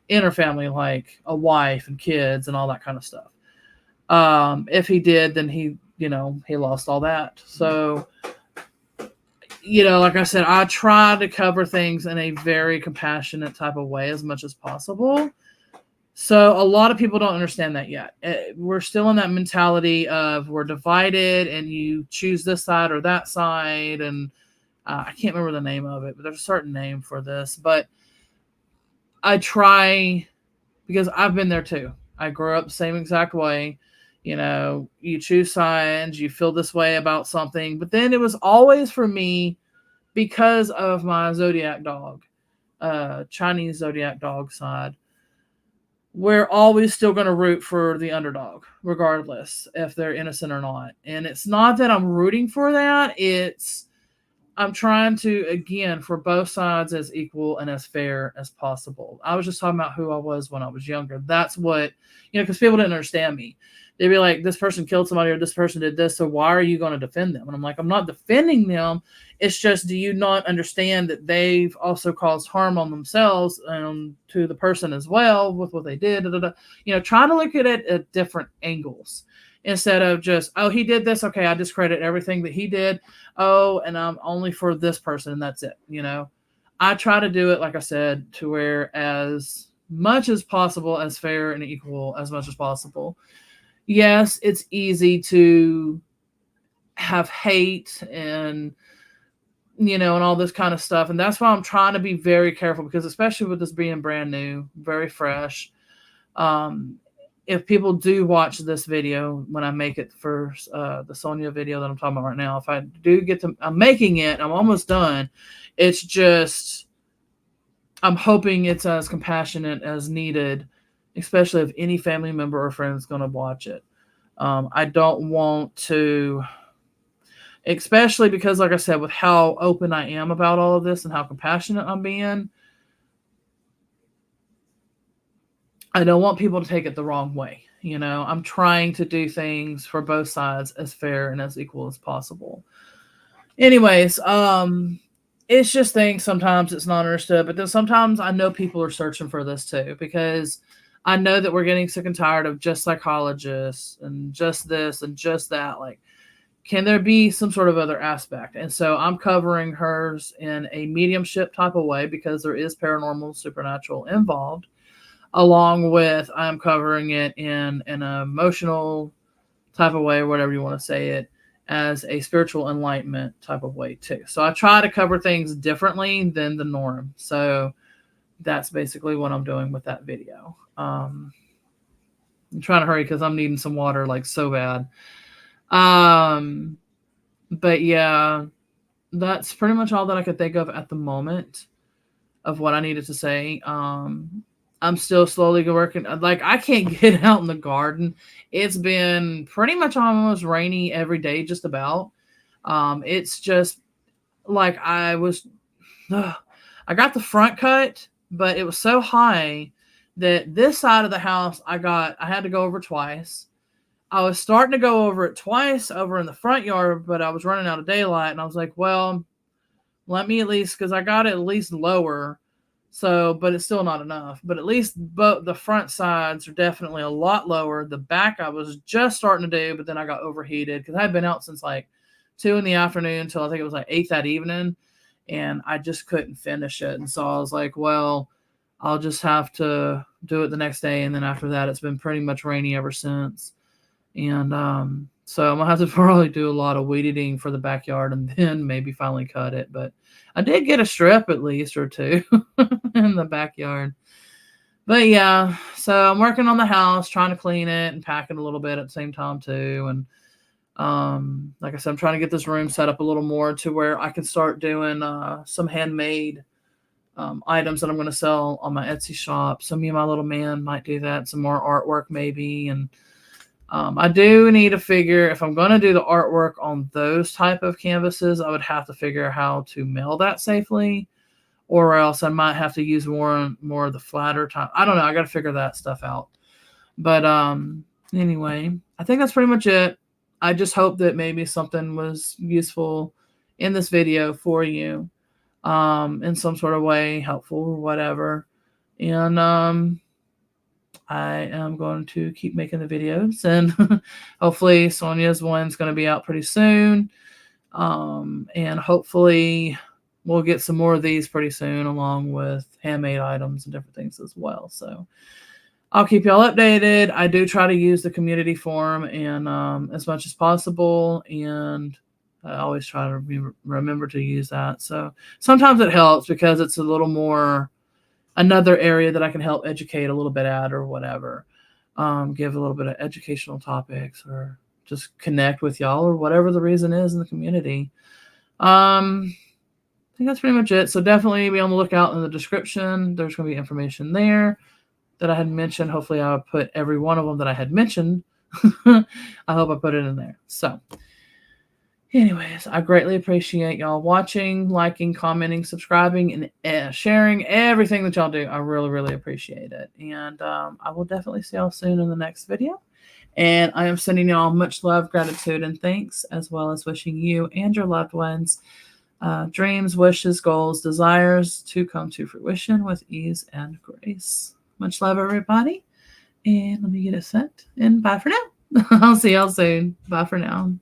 inner family, like a wife and kids and all that kind of stuff. If he did, then he lost all that. So, like I said, I try to cover things in a very compassionate type of way as much as possible. So a lot of people don't understand that yet. We're still in that mentality of we're divided and you choose this side or that side. And I can't remember the name of it, but there's a certain name for this. But I try, because I've been there too. I grew up the same exact way. You choose sides, you feel this way about something. But then it was always for me because of my zodiac dog, Chinese zodiac dog side. We're always still going to root for the underdog, regardless if they're innocent or not. And it's not that I'm rooting for that. It's I'm trying to, again, for both sides as equal and as fair as possible. I was just talking about who I was when I was younger. That's what, because people didn't understand me. They'd be like, this person killed somebody or this person did this, so why are you going to defend them? And I'm like, I'm not defending them. It's just, do you not understand that they've also caused harm on themselves and to the person as well with what they did? Try to look at it at different angles instead of just, oh, he did this. Okay, I discredit everything that he did. Oh, and I'm only for this person and that's it. I try to do it, like I said, to where as much as possible, as fair and equal as much as possible. Yes, it's easy to have hate and and all this kind of stuff. And that's why I'm trying to be very careful, because especially with this being brand new, very fresh, if people do watch this video, when I make it for the Sonia video that I'm talking about right now, if I do get to, I'm making it, I'm almost done. It's just, I'm hoping it's as compassionate as needed, especially if any family member or friend is going to watch it. I don't want to, especially because, like I said, with how open I am about all of this and how compassionate I'm being, I don't want people to take it the wrong way. I'm trying to do things for both sides as fair and as equal as possible. Anyways, it's just things sometimes it's not understood. But then sometimes I know people are searching for this too, because I know that we're getting sick and tired of just psychologists and just this and just that. Like, can there be some sort of other aspect? And so I'm covering hers in a mediumship type of way, because there is paranormal, supernatural involved, along with I'm covering it in an emotional type of way, or whatever you want to say it, as a spiritual enlightenment type of way too. So I try to cover things differently than the norm. So that's basically what I'm doing with that video. I'm trying to hurry because I'm needing some water like so bad. But yeah, that's pretty much all that I could think of at the moment of what I needed to say. I'm still slowly working. Like, I can't get out in the garden. It's been pretty much almost rainy every day, just about. It's just like I got the front cut, but it was so high that this side of the house I had to go over twice. I was starting to go over it twice over in the front yard, but I was running out of daylight, and I was like, well, let me at least, because I got it at least lower. So, but it's still not enough. But at least both the front sides are definitely a lot lower. The back I was just starting to do, but then I got overheated because I had been out since like 2 in the afternoon until I think it was like 8 that evening, and I just couldn't finish it. And so I was like, well, I'll just have to do it the next day. And then after that, it's been pretty much rainy ever since. And so I'm gonna have to probably do a lot of weed eating for the backyard, and then maybe finally cut it. But I did get a strip at least or two in the backyard. But yeah, so I'm working on the house, trying to clean it and pack it a little bit at the same time too. And like I said, I'm trying to get this room set up a little more to where I can start doing some handmade items that I'm going to sell on my Etsy shop. So me and my little man might do that. Some more artwork maybe. And I do need to figure, if I'm going to do the artwork on those type of canvases, I would have to figure how to mail that safely, or else I might have to use more of the flatter type. I don't know. I got to figure that stuff out. But anyway, I think that's pretty much it. I just hope that maybe something was useful in this video for you, in some sort of way, helpful or whatever. And I am going to keep making the videos, and hopefully Sonia's one's going to be out pretty soon. And hopefully we'll get some more of these pretty soon, along with handmade items and different things as well. So I'll keep y'all updated. I do try to use the community forum and as much as possible, and I always try to remember to use that. So sometimes it helps because it's a little more another area that I can help educate a little bit at, or whatever. Give a little bit of educational topics, or just connect with y'all, or whatever the reason is in the community. I think that's pretty much it. So definitely be on the lookout in the description. There's going to be information there that I had mentioned. Hopefully I'll put every one of them that I had mentioned. I hope I put it in there. So anyways, I greatly appreciate y'all watching, liking, commenting, subscribing, and sharing everything that y'all do. I really, really appreciate it. And I will definitely see y'all soon in the next video. And I am sending y'all much love, gratitude, and thanks, as well as wishing you and your loved ones dreams, wishes, goals, desires to come to fruition with ease and grace. Much love, everybody. And let me get it set. And bye for now. I'll see y'all soon. Bye for now.